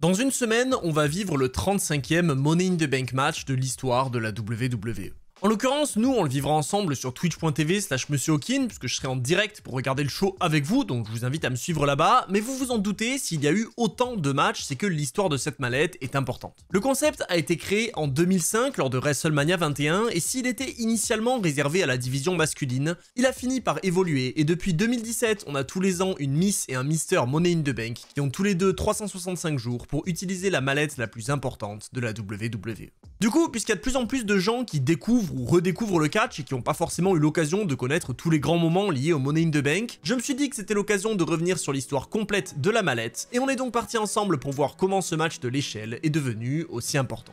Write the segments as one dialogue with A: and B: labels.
A: Dans une semaine, on va vivre le 35e Money in the Bank match de l'histoire de la WWE. En l'occurrence, nous, on le vivra ensemble sur twitch.tv/MonsieurHawkin, puisque je serai en direct pour regarder le show avec vous, donc je vous invite à me suivre là-bas. Mais vous vous en doutez, s'il y a eu autant de matchs, c'est que l'histoire de cette mallette est importante. Le concept a été créé en 2005 lors de WrestleMania 21, et s'il était initialement réservé à la division masculine, il a fini par évoluer, et depuis 2017, on a tous les ans une Miss et un Mister Money in the Bank, qui ont tous les deux 365 jours pour utiliser la mallette la plus importante de la WWE. Du coup, puisqu'il y a de plus en plus de gens qui découvrent ou redécouvrent le catch et qui n'ont pas forcément eu l'occasion de connaître tous les grands moments liés au Money in the Bank, je me suis dit que c'était l'occasion de revenir sur l'histoire complète de la mallette, et on est donc parti ensemble pour voir comment ce match de l'échelle est devenu aussi important.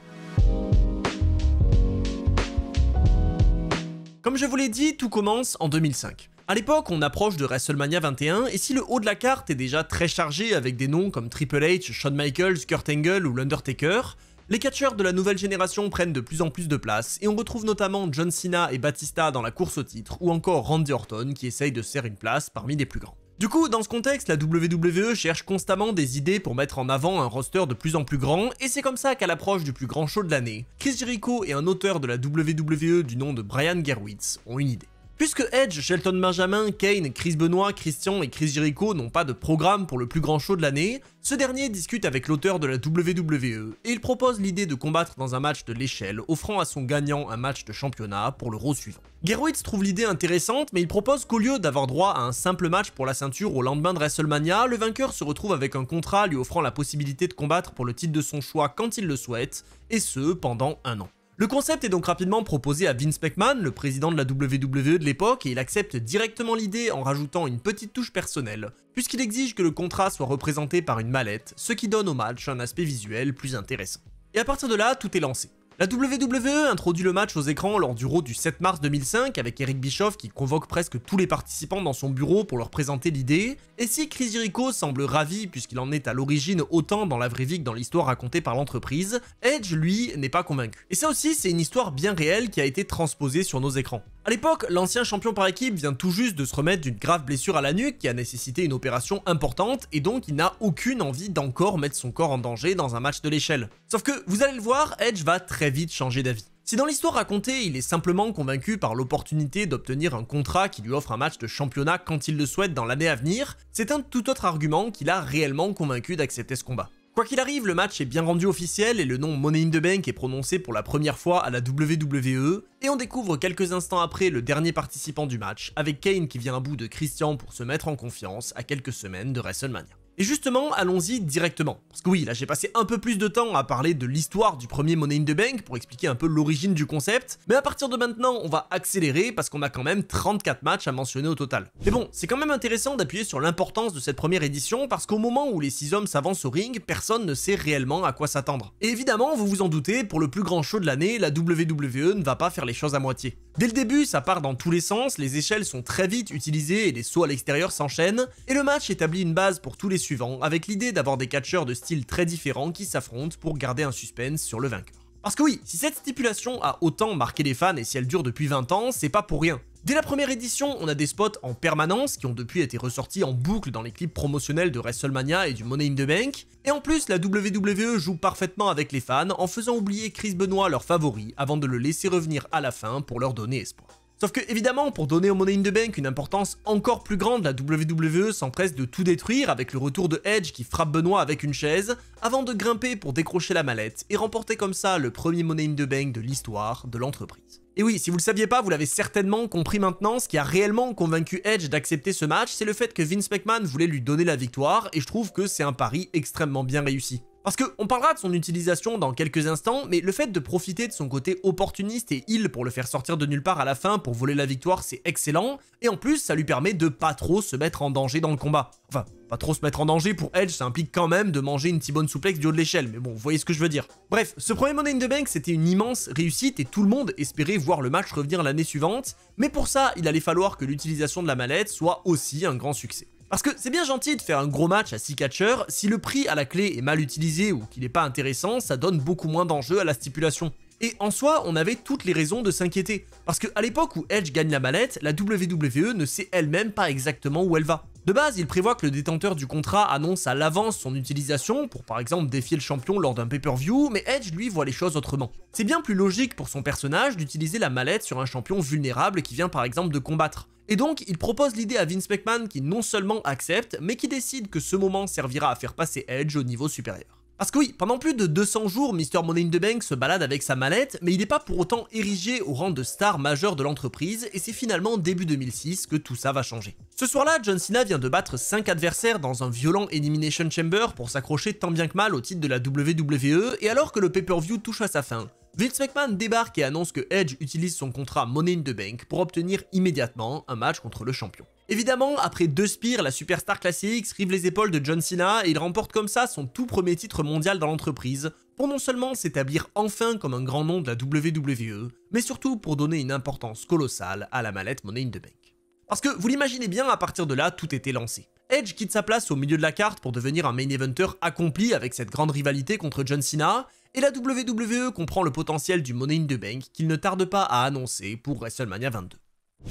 A: Comme je vous l'ai dit, tout commence en 2005. A l'époque, on approche de WrestleMania 21, et si le haut de la carte est déjà très chargé avec des noms comme Triple H, Shawn Michaels, Kurt Angle ou l'Undertaker, les catcheurs de la nouvelle génération prennent de plus en plus de place, et on retrouve notamment John Cena et Batista dans la course au titre, ou encore Randy Orton qui essaye de se faire une place parmi les plus grands. Du coup, dans ce contexte, la WWE cherche constamment des idées pour mettre en avant un roster de plus en plus grand, et c'est comme ça qu'à l'approche du plus grand show de l'année, Chris Jericho et un auteur de la WWE du nom de Brian Gewirtz ont une idée. Puisque Edge, Shelton Benjamin, Kane, Chris Benoit, Christian et Chris Jericho n'ont pas de programme pour le plus grand show de l'année, ce dernier discute avec l'auteur de la WWE et il propose l'idée de combattre dans un match de l'échelle, offrant à son gagnant un match de championnat pour le Raw suivant. Gewirtz trouve l'idée intéressante, mais il propose qu'au lieu d'avoir droit à un simple match pour la ceinture au lendemain de WrestleMania, le vainqueur se retrouve avec un contrat lui offrant la possibilité de combattre pour le titre de son choix quand il le souhaite, et ce pendant un an. Le concept est donc rapidement proposé à Vince McMahon, le président de la WWE de l'époque, et il accepte directement l'idée en rajoutant une petite touche personnelle, puisqu'il exige que le contrat soit représenté par une mallette, ce qui donne au match un aspect visuel plus intéressant. Et à partir de là, tout est lancé. La WWE introduit le match aux écrans lors du Raw du 7 mars 2005 avec Eric Bischoff qui convoque presque tous les participants dans son bureau pour leur présenter l'idée, et si Chris Jericho semble ravi puisqu'il en est à l'origine autant dans la vraie vie que dans l'histoire racontée par l'entreprise, Edge lui n'est pas convaincu. Et ça aussi c'est une histoire bien réelle qui a été transposée sur nos écrans. A l'époque, l'ancien champion par équipe vient tout juste de se remettre d'une grave blessure à la nuque qui a nécessité une opération importante et donc il n'a aucune envie d'encore mettre son corps en danger dans un match de l'échelle. Sauf que, vous allez le voir, Edge va très vite changer d'avis. Si dans l'histoire racontée, il est simplement convaincu par l'opportunité d'obtenir un contrat qui lui offre un match de championnat quand il le souhaite dans l'année à venir, c'est un tout autre argument qui l'a réellement convaincu d'accepter ce combat. Quoi qu'il arrive, le match est bien rendu officiel et le nom Money in the Bank est prononcé pour la première fois à la WWE, et on découvre quelques instants après le dernier participant du match, avec Kane qui vient à bout de Christian pour se mettre en confiance à quelques semaines de WrestleMania. Et justement, allons-y directement. Parce que oui, là j'ai passé un peu plus de temps à parler de l'histoire du premier Money in the Bank pour expliquer un peu l'origine du concept, mais à partir de maintenant, on va accélérer parce qu'on a quand même 34 matchs à mentionner au total. Mais bon, c'est quand même intéressant d'appuyer sur l'importance de cette première édition parce qu'au moment où les 6 hommes s'avancent au ring, personne ne sait réellement à quoi s'attendre. Et évidemment, vous vous en doutez, pour le plus grand show de l'année, la WWE ne va pas faire les choses à moitié. Dès le début, ça part dans tous les sens, les échelles sont très vite utilisées et les sauts à l'extérieur s'enchaînent, et le match établit une base pour tous les suivants, avec l'idée d'avoir des catcheurs de styles très différents qui s'affrontent pour garder un suspense sur le vainqueur. Parce que oui, si cette stipulation a autant marqué les fans et si elle dure depuis 20 ans, c'est pas pour rien. Dès la première édition, on a des spots en permanence qui ont depuis été ressortis en boucle dans les clips promotionnels de WrestleMania et du Money in the Bank, et en plus la WWE joue parfaitement avec les fans en faisant oublier Chris Benoit leur favori avant de le laisser revenir à la fin pour leur donner espoir. Sauf que évidemment, pour donner au Money in the Bank une importance encore plus grande, la WWE s'empresse de tout détruire avec le retour de Edge qui frappe Benoit avec une chaise, avant de grimper pour décrocher la mallette et remporter comme ça le premier Money in the Bank de l'histoire de l'entreprise. Et oui, si vous le saviez pas, vous l'avez certainement compris maintenant, ce qui a réellement convaincu Edge d'accepter ce match, c'est le fait que Vince McMahon voulait lui donner la victoire, et je trouve que c'est un pari extrêmement bien réussi. Parce qu'on parlera de son utilisation dans quelques instants, mais le fait de profiter de son côté opportuniste et heel pour le faire sortir de nulle part à la fin pour voler la victoire, c'est excellent, et en plus ça lui permet de pas trop se mettre en danger dans le combat. Enfin, pas trop se mettre en danger pour Edge, ça implique quand même de manger une T-bone suplex du haut de l'échelle, mais bon, vous voyez ce que je veux dire. Bref, ce premier Money in the Bank c'était une immense réussite et tout le monde espérait voir le match revenir l'année suivante, mais pour ça, il allait falloir que l'utilisation de la mallette soit aussi un grand succès. Parce que c'est bien gentil de faire un gros match à 6 catcheurs, si le prix à la clé est mal utilisé ou qu'il n'est pas intéressant, ça donne beaucoup moins d'enjeux à la stipulation. Et en soi, on avait toutes les raisons de s'inquiéter. Parce qu'à l'époque où Edge gagne la mallette, la WWE ne sait elle-même pas exactement où elle va. De base, il prévoit que le détenteur du contrat annonce à l'avance son utilisation pour par exemple défier le champion lors d'un pay-per-view, mais Edge lui voit les choses autrement. C'est bien plus logique pour son personnage d'utiliser la mallette sur un champion vulnérable qui vient par exemple de combattre. Et donc, il propose l'idée à Vince McMahon qui non seulement accepte, mais qui décide que ce moment servira à faire passer Edge au niveau supérieur. Parce que oui, pendant plus de 200 jours, Mr. Money in the Bank se balade avec sa mallette, mais il n'est pas pour autant érigé au rang de star majeure de l'entreprise, et c'est finalement début 2006 que tout ça va changer. Ce soir-là, John Cena vient de battre 5 adversaires dans un violent Elimination Chamber pour s'accrocher tant bien que mal au titre de la WWE, et alors que le pay-per-view touche à sa fin, Vince McMahon débarque et annonce que Edge utilise son contrat Money in the Bank pour obtenir immédiatement un match contre le champion. Évidemment, après 2 spears, la Superstar Classics rive les épaules de John Cena et il remporte comme ça son tout premier titre mondial dans l'entreprise, pour non seulement s'établir enfin comme un grand nom de la WWE, mais surtout pour donner une importance colossale à la mallette Money in the Bank. Parce que vous l'imaginez bien, à partir de là, tout était lancé. Edge quitte sa place au milieu de la carte pour devenir un main eventer accompli avec cette grande rivalité contre John Cena, et la WWE comprend le potentiel du Money in the Bank qu'il ne tarde pas à annoncer pour WrestleMania 22.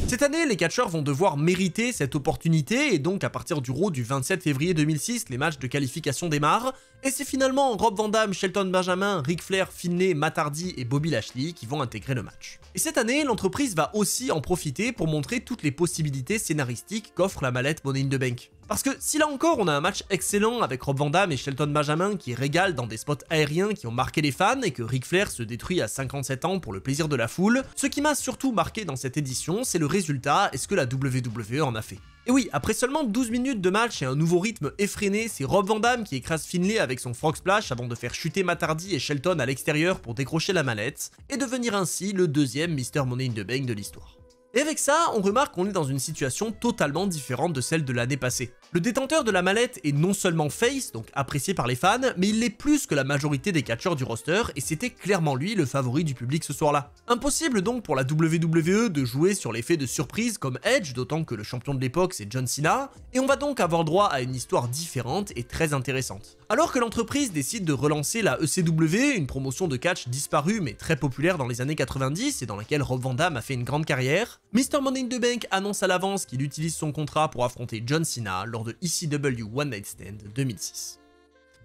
A: Cette année, les catcheurs vont devoir mériter cette opportunité, et donc à partir du Raw du 27 février 2006, les matchs de qualification démarrent, et c'est finalement Rob Van Dam, Shelton Benjamin, Ric Flair, Finlay, Matt Hardy et Bobby Lashley qui vont intégrer le match. Et cette année, l'entreprise va aussi en profiter pour montrer toutes les possibilités scénaristiques qu'offre la mallette Money in the Bank. Parce que si là encore on a un match excellent avec Rob Van Dam et Shelton Benjamin qui régalent dans des spots aériens qui ont marqué les fans et que Ric Flair se détruit à 57 ans pour le plaisir de la foule, ce qui m'a surtout marqué dans cette édition, c'est le résultat et ce que la WWE en a fait. Et oui, après seulement 12 minutes de match et un nouveau rythme effréné, c'est Rob Van Dam qui écrase Finlay avec son Frog Splash avant de faire chuter Matt Hardy et Shelton à l'extérieur pour décrocher la mallette, et devenir ainsi le deuxième Mr. Money in the Bank de l'histoire. Et avec ça, on remarque qu'on est dans une situation totalement différente de celle de l'année passée. Le détenteur de la mallette est non seulement face, donc apprécié par les fans, mais il l'est plus que la majorité des catcheurs du roster, et c'était clairement lui le favori du public ce soir-là. Impossible donc pour la WWE de jouer sur l'effet de surprise comme Edge, d'autant que le champion de l'époque c'est John Cena, et on va donc avoir droit à une histoire différente et très intéressante. Alors que l'entreprise décide de relancer la ECW, une promotion de catch disparue mais très populaire dans les années 90 et dans laquelle Rob Van Dam a fait une grande carrière, Mr. Money in the Bank annonce à l'avance qu'il utilise son contrat pour affronter John Cena lors de ECW One Night Stand 2006.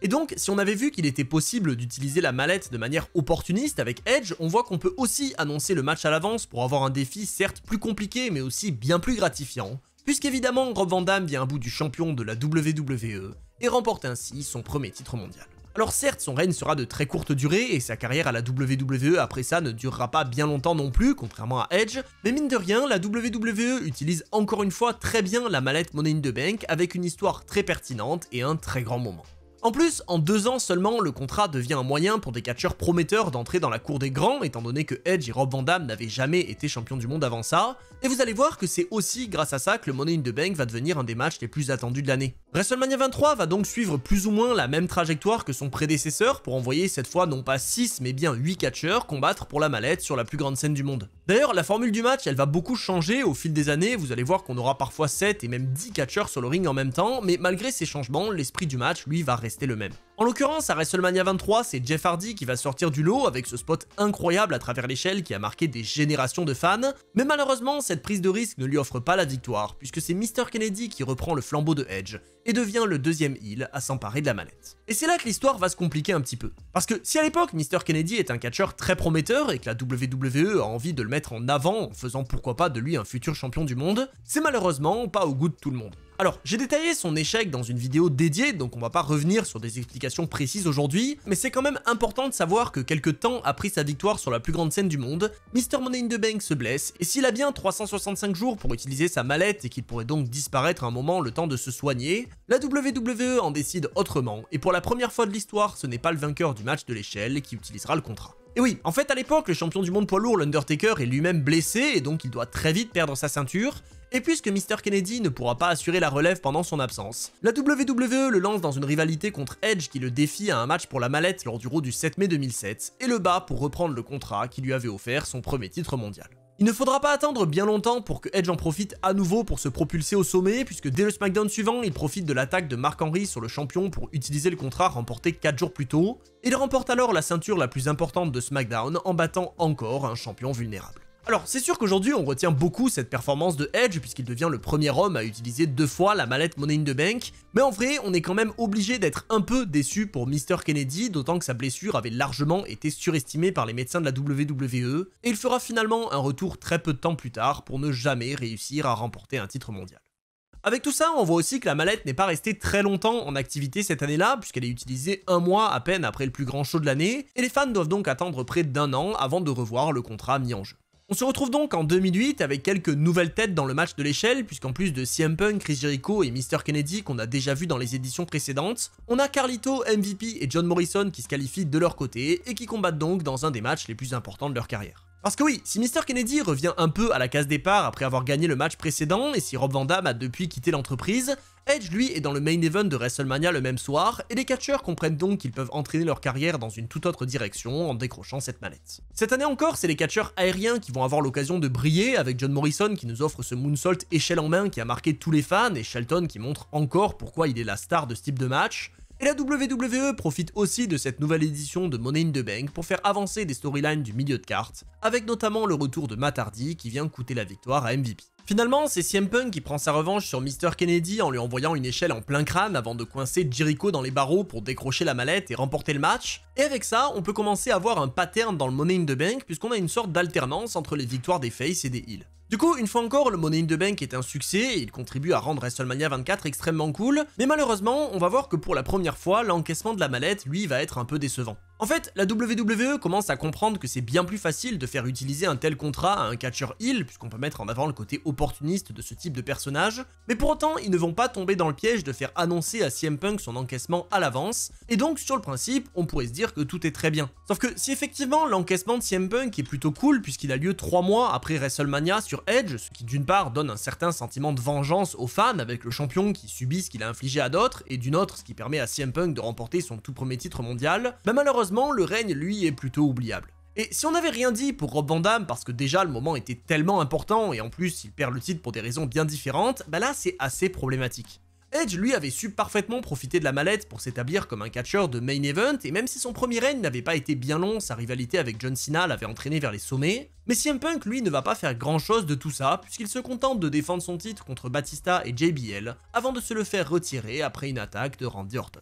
A: Et donc, si on avait vu qu'il était possible d'utiliser la mallette de manière opportuniste avec Edge, on voit qu'on peut aussi annoncer le match à l'avance pour avoir un défi certes plus compliqué mais aussi bien plus gratifiant, puisqu'évidemment Rob Van Dam vient à bout du champion de la WWE et remporte ainsi son premier titre mondial. Alors certes, son règne sera de très courte durée et sa carrière à la WWE après ça ne durera pas bien longtemps non plus, contrairement à Edge, mais mine de rien, la WWE utilise encore une fois très bien la mallette Money in the Bank avec une histoire très pertinente et un très grand moment. En plus, en 2 ans seulement, le contrat devient un moyen pour des catcheurs prometteurs d'entrer dans la cour des grands, étant donné que Edge et Rob Van Dam n'avaient jamais été champions du monde avant ça, et vous allez voir que c'est aussi grâce à ça que le Money in the Bank va devenir un des matchs les plus attendus de l'année. WrestleMania 23 va donc suivre plus ou moins la même trajectoire que son prédécesseur pour envoyer cette fois non pas 6 mais bien 8 catcheurs combattre pour la mallette sur la plus grande scène du monde. D'ailleurs, la formule du match, elle va beaucoup changer au fil des années, vous allez voir qu'on aura parfois 7 et même 10 catcheurs sur le ring en même temps, mais malgré ces changements, l'esprit du match, lui, va rester le même. En l'occurrence, à WrestleMania 23, c'est Jeff Hardy qui va sortir du lot avec ce spot incroyable à travers l'échelle qui a marqué des générations de fans, mais malheureusement, cette prise de risque ne lui offre pas la victoire, puisque c'est Mr. Kennedy qui reprend le flambeau de Edge, et devient le deuxième heel à s'emparer de la mallette. Et c'est là que l'histoire va se compliquer un petit peu. Parce que si à l'époque, Mr. Kennedy est un catcheur très prometteur et que la WWE a envie de le mettre en avant en faisant pourquoi pas de lui un futur champion du monde, c'est malheureusement pas au goût de tout le monde. Alors, j'ai détaillé son échec dans une vidéo dédiée, donc on va pas revenir sur des explications précises aujourd'hui, mais c'est quand même important de savoir que quelques temps après sa victoire sur la plus grande scène du monde, Mr. Money in the Bank se blesse, et s'il a bien 365 jours pour utiliser sa mallette et qu'il pourrait donc disparaître un moment le temps de se soigner, la WWE en décide autrement, et pour la première fois de l'histoire, ce n'est pas le vainqueur du match de l'échelle qui utilisera le contrat. Et oui, en fait à l'époque, le champion du monde poids lourd, l'Undertaker, est lui-même blessé et donc il doit très vite perdre sa ceinture, et puisque Mr. Kennedy ne pourra pas assurer la relève pendant son absence, la WWE le lance dans une rivalité contre Edge qui le défie à un match pour la mallette lors du Raw du 7 mai 2007, et le bat pour reprendre le contrat qui lui avait offert son premier titre mondial. Il ne faudra pas attendre bien longtemps pour que Edge en profite à nouveau pour se propulser au sommet, puisque dès le SmackDown suivant, il profite de l'attaque de Mark Henry sur le champion pour utiliser le contrat remporté 4 jours plus tôt, et il remporte alors la ceinture la plus importante de SmackDown en battant encore un champion vulnérable. Alors c'est sûr qu'aujourd'hui on retient beaucoup cette performance de Edge puisqu'il devient le premier homme à utiliser 2 fois la mallette Money in the Bank, mais en vrai on est quand même obligé d'être un peu déçu pour Mr. Kennedy, d'autant que sa blessure avait largement été surestimée par les médecins de la WWE, et il fera finalement un retour très peu de temps plus tard pour ne jamais réussir à remporter un titre mondial. Avec tout ça, on voit aussi que la mallette n'est pas restée très longtemps en activité cette année-là, puisqu'elle est utilisée 1 mois à peine après le plus grand show de l'année, et les fans doivent donc attendre près d'1 an avant de revoir le contrat mis en jeu. On se retrouve donc en 2008 avec quelques nouvelles têtes dans le match de l'échelle, puisqu'en plus de CM Punk, Chris Jericho et Mr. Kennedy qu'on a déjà vu dans les éditions précédentes, on a Carlito, MVP et John Morrison qui se qualifient de leur côté et qui combattent donc dans un des matchs les plus importants de leur carrière. Parce que oui, si Mr. Kennedy revient un peu à la case départ après avoir gagné le match précédent, et si Rob Van Dam a depuis quitté l'entreprise, Edge lui est dans le main event de WrestleMania le même soir, et les catcheurs comprennent donc qu'ils peuvent entraîner leur carrière dans une toute autre direction en décrochant cette mallette. Cette année encore, c'est les catcheurs aériens qui vont avoir l'occasion de briller, avec John Morrison qui nous offre ce moonsault échelle en main qui a marqué tous les fans, et Shelton qui montre encore pourquoi il est la star de ce type de match. Et la WWE profite aussi de cette nouvelle édition de Money in the Bank pour faire avancer des storylines du milieu de carte, avec notamment le retour de Matt Hardy qui vient coûter la victoire à MVP. Finalement, c'est CM Punk qui prend sa revanche sur Mr. Kennedy en lui envoyant une échelle en plein crâne avant de coincer Jericho dans les barreaux pour décrocher la mallette et remporter le match. Et avec ça, on peut commencer à voir un pattern dans le Money in the Bank puisqu'on a une sorte d'alternance entre les victoires des faces et des heels. Du coup, une fois encore, le Money in the Bank est un succès et il contribue à rendre WrestleMania 24 extrêmement cool, mais malheureusement, on va voir que pour la première fois, l'encaissement de la mallette, lui, va être un peu décevant. En fait, la WWE commence à comprendre que c'est bien plus facile de faire utiliser un tel contrat à un catcheur heel, puisqu'on peut mettre en avant le côté opportuniste de ce type de personnage, mais pour autant, ils ne vont pas tomber dans le piège de faire annoncer à CM Punk son encaissement à l'avance, et donc sur le principe, on pourrait se dire que tout est très bien. Sauf que si effectivement l'encaissement de CM Punk est plutôt cool, puisqu'il a lieu 3 mois après WrestleMania sur Edge, ce qui d'une part donne un certain sentiment de vengeance aux fans avec le champion qui subit ce qu'il a infligé à d'autres, et d'une autre ce qui permet à CM Punk de remporter son tout premier titre mondial, bah malheureusement le règne lui est plutôt oubliable. Et si on n'avait rien dit pour Rob Van Dam parce que déjà le moment était tellement important et en plus il perd le titre pour des raisons bien différentes, bah là c'est assez problématique. Edge lui avait su parfaitement profiter de la mallette pour s'établir comme un catcheur de main event, et même si son premier règne n'avait pas été bien long, sa rivalité avec John Cena l'avait entraîné vers les sommets, mais CM Punk lui ne va pas faire grand chose de tout ça puisqu'il se contente de défendre son titre contre Batista et JBL avant de se le faire retirer après une attaque de Randy Orton.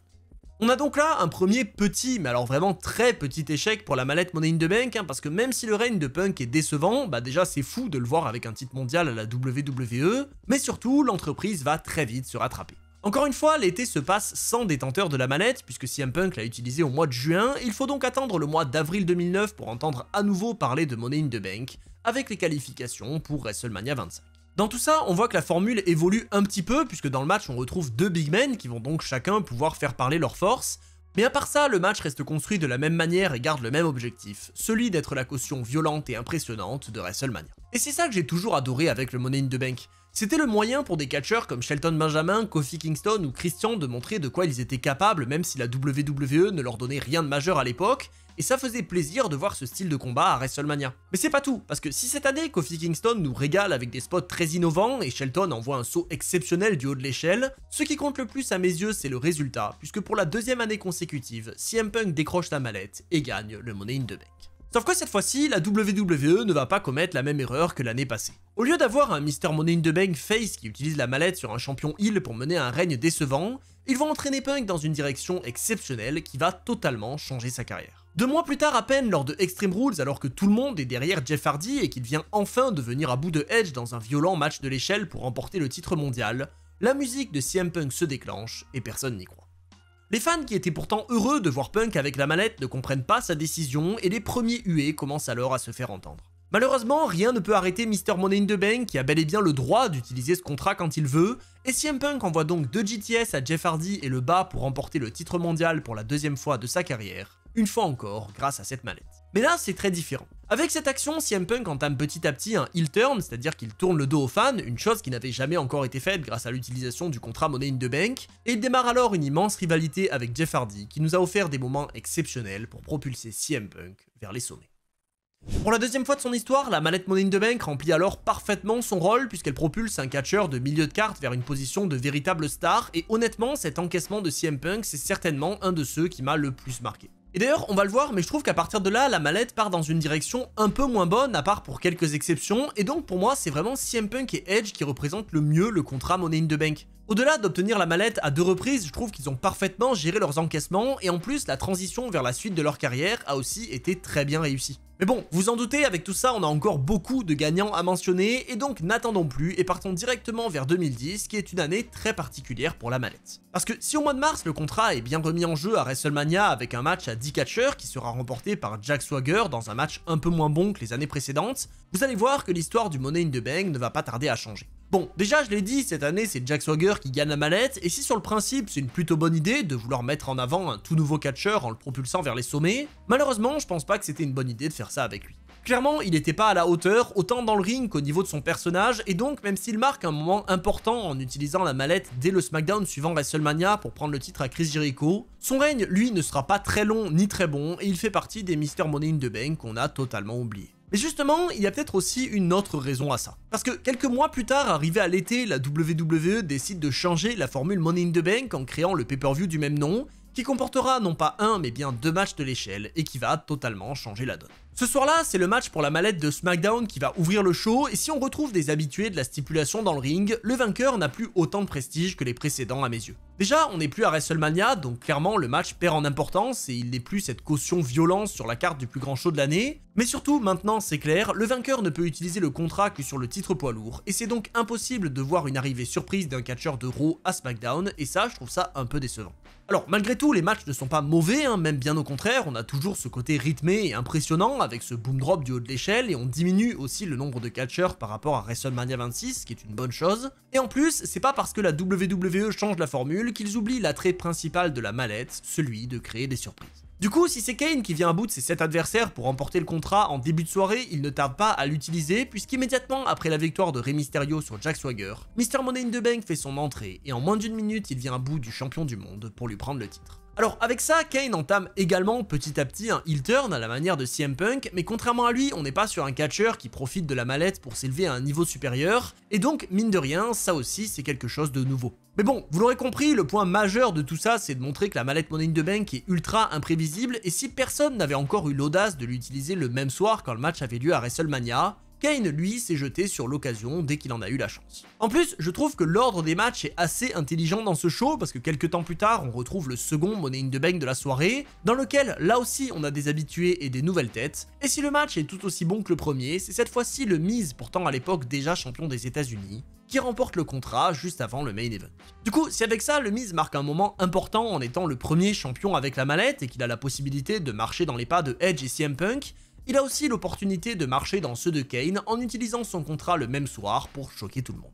A: On a donc là un premier petit, mais alors vraiment très petit échec pour la mallette Money in the Bank, parce que même si le règne de Punk est décevant, bah déjà c'est fou de le voir avec un titre mondial à la WWE, mais surtout l'entreprise va très vite se rattraper. Encore une fois, l'été se passe sans détenteur de la mallette, puisque CM Punk l'a utilisé au mois de juin, il faut donc attendre le mois d'avril 2009 pour entendre à nouveau parler de Money in the Bank, avec les qualifications pour WrestleMania 25. Dans tout ça, on voit que la formule évolue un petit peu, puisque dans le match on retrouve 2 big men qui vont donc chacun pouvoir faire parler leur force, mais à part ça, le match reste construit de la même manière et garde le même objectif, celui d'être la caution violente et impressionnante de WrestleMania. Et c'est ça que j'ai toujours adoré avec le Money in the Bank. C'était le moyen pour des catcheurs comme Shelton Benjamin, Kofi Kingston ou Christian de montrer de quoi ils étaient capables même si la WWE ne leur donnait rien de majeur à l'époque, et ça faisait plaisir de voir ce style de combat à WrestleMania. Mais c'est pas tout, parce que si cette année Kofi Kingston nous régale avec des spots très innovants et Shelton envoie un saut exceptionnel du haut de l'échelle, ce qui compte le plus à mes yeux c'est le résultat, puisque pour la 2e année consécutive, CM Punk décroche la mallette et gagne le Money in the Bank. Sauf que cette fois-ci, la WWE ne va pas commettre la même erreur que l'année passée. Au lieu d'avoir un Mr. Money in the Bank face qui utilise la mallette sur un champion heel pour mener un règne décevant, ils vont entraîner Punk dans une direction exceptionnelle qui va totalement changer sa carrière. 2 mois plus tard à peine lors de Extreme Rules, alors que tout le monde est derrière Jeff Hardy et qu'il vient enfin de venir à bout de Edge dans un violent match de l'échelle pour remporter le titre mondial, la musique de CM Punk se déclenche et personne n'y croit. Les fans qui étaient pourtant heureux de voir Punk avec la mallette ne comprennent pas sa décision et les premiers huées commencent alors à se faire entendre. Malheureusement, rien ne peut arrêter Mr. Money in the Bank qui a bel et bien le droit d'utiliser ce contrat quand il veut, et CM Punk envoie donc 2 GTS à Jeff Hardy et le bas pour remporter le titre mondial pour la 2e fois de sa carrière, une fois encore grâce à cette mallette. Mais là, c'est très différent. Avec cette action, CM Punk entame petit à petit un heel turn, c'est-à-dire qu'il tourne le dos aux fans, une chose qui n'avait jamais encore été faite grâce à l'utilisation du contrat Money in the Bank, et il démarre alors une immense rivalité avec Jeff Hardy qui nous a offert des moments exceptionnels pour propulser CM Punk vers les sommets. Pour la 2e fois de son histoire, la mallette Money in the Bank remplit alors parfaitement son rôle puisqu'elle propulse un catcheur de milieu de carte vers une position de véritable star, et honnêtement, cet encaissement de CM Punk, c'est certainement un de ceux qui m'a le plus marqué. Et d'ailleurs, on va le voir, mais je trouve qu'à partir de là, la mallette part dans une direction un peu moins bonne, à part pour quelques exceptions, et donc pour moi, c'est vraiment CM Punk et Edge qui représentent le mieux le contrat Money in the Bank. Au-delà d'obtenir la mallette à 2 reprises, je trouve qu'ils ont parfaitement géré leurs encaissements, et en plus, la transition vers la suite de leur carrière a aussi été très bien réussie. Mais bon, vous en doutez, avec tout ça, on a encore beaucoup de gagnants à mentionner, et donc n'attendons plus et partons directement vers 2010, qui est une année très particulière pour la mallette. Parce que si au mois de mars, le contrat est bien remis en jeu à WrestleMania avec un match à 10 catcheurs qui sera remporté par Jack Swagger dans un match un peu moins bon que les années précédentes, vous allez voir que l'histoire du Money in the Bank ne va pas tarder à changer. Bon, déjà je l'ai dit, cette année c'est Jack Swagger qui gagne la mallette, et si sur le principe c'est une plutôt bonne idée de vouloir mettre en avant un tout nouveau catcheur en le propulsant vers les sommets, malheureusement je pense pas que c'était une bonne idée de faire ça avec lui. Clairement, il n'était pas à la hauteur, autant dans le ring qu'au niveau de son personnage, et donc même s'il marque un moment important en utilisant la mallette dès le SmackDown suivant WrestleMania pour prendre le titre à Chris Jericho, son règne, lui, ne sera pas très long ni très bon, et il fait partie des Mr. Money in the Bank qu'on a totalement oublié. Mais justement, il y a peut-être aussi une autre raison à ça. Parce que quelques mois plus tard, arrivé à l'été, la WWE décide de changer la formule Money in the Bank en créant le pay-per-view du même nom, qui comportera non pas un mais bien 2 matchs de l'échelle et qui va totalement changer la donne. Ce soir-là, c'est le match pour la mallette de SmackDown qui va ouvrir le show, et si on retrouve des habitués de la stipulation dans le ring, le vainqueur n'a plus autant de prestige que les précédents à mes yeux. Déjà, on n'est plus à WrestleMania, donc clairement le match perd en importance et il n'est plus cette caution violence sur la carte du plus grand show de l'année, mais surtout maintenant c'est clair, le vainqueur ne peut utiliser le contrat que sur le titre poids lourd, et c'est donc impossible de voir une arrivée surprise d'un catcheur de Raw à SmackDown, et ça je trouve ça un peu décevant. Alors malgré tout, les matchs ne sont pas mauvais, même bien au contraire, on a toujours ce côté rythmé et impressionnant avec ce boom drop du haut de l'échelle, et on diminue aussi le nombre de catcheurs par rapport à WrestleMania 26, ce qui est une bonne chose. Et en plus, c'est pas parce que la WWE change la formule qu'ils oublient l'attrait principal de la mallette, celui de créer des surprises. Du coup, si c'est Kane qui vient à bout de ses 7 adversaires pour remporter le contrat en début de soirée, il ne tarde pas à l'utiliser, puisqu'immédiatement après la victoire de Rey Mysterio sur Jack Swagger, Mr. Money in the Bank fait son entrée, et en moins d'1 minute, il vient à bout du champion du monde pour lui prendre le titre. Alors avec ça, Kane entame également petit à petit un heel turn à la manière de CM Punk, mais contrairement à lui, on n'est pas sur un catcheur qui profite de la mallette pour s'élever à un niveau supérieur, et donc mine de rien, ça aussi c'est quelque chose de nouveau. Mais bon, vous l'aurez compris, le point majeur de tout ça, c'est de montrer que la mallette Money in the Bank est ultra imprévisible, et si personne n'avait encore eu l'audace de l'utiliser le même soir quand le match avait lieu à WrestleMania, Kane, lui, s'est jeté sur l'occasion dès qu'il en a eu la chance. En plus, je trouve que l'ordre des matchs est assez intelligent dans ce show, parce que quelques temps plus tard, on retrouve le second Money in the Bank de la soirée, dans lequel, là aussi, on a des habitués et des nouvelles têtes, et si le match est tout aussi bon que le premier, c'est cette fois-ci le Miz, pourtant à l'époque déjà champion des États-Unis, qui remporte le contrat juste avant le main event. Du coup, si avec ça, le Miz marque un moment important en étant le premier champion avec la mallette, et qu'il a la possibilité de marcher dans les pas de Edge et CM Punk, il a aussi l'opportunité de marcher dans ceux de Kane en utilisant son contrat le même soir pour choquer tout le monde.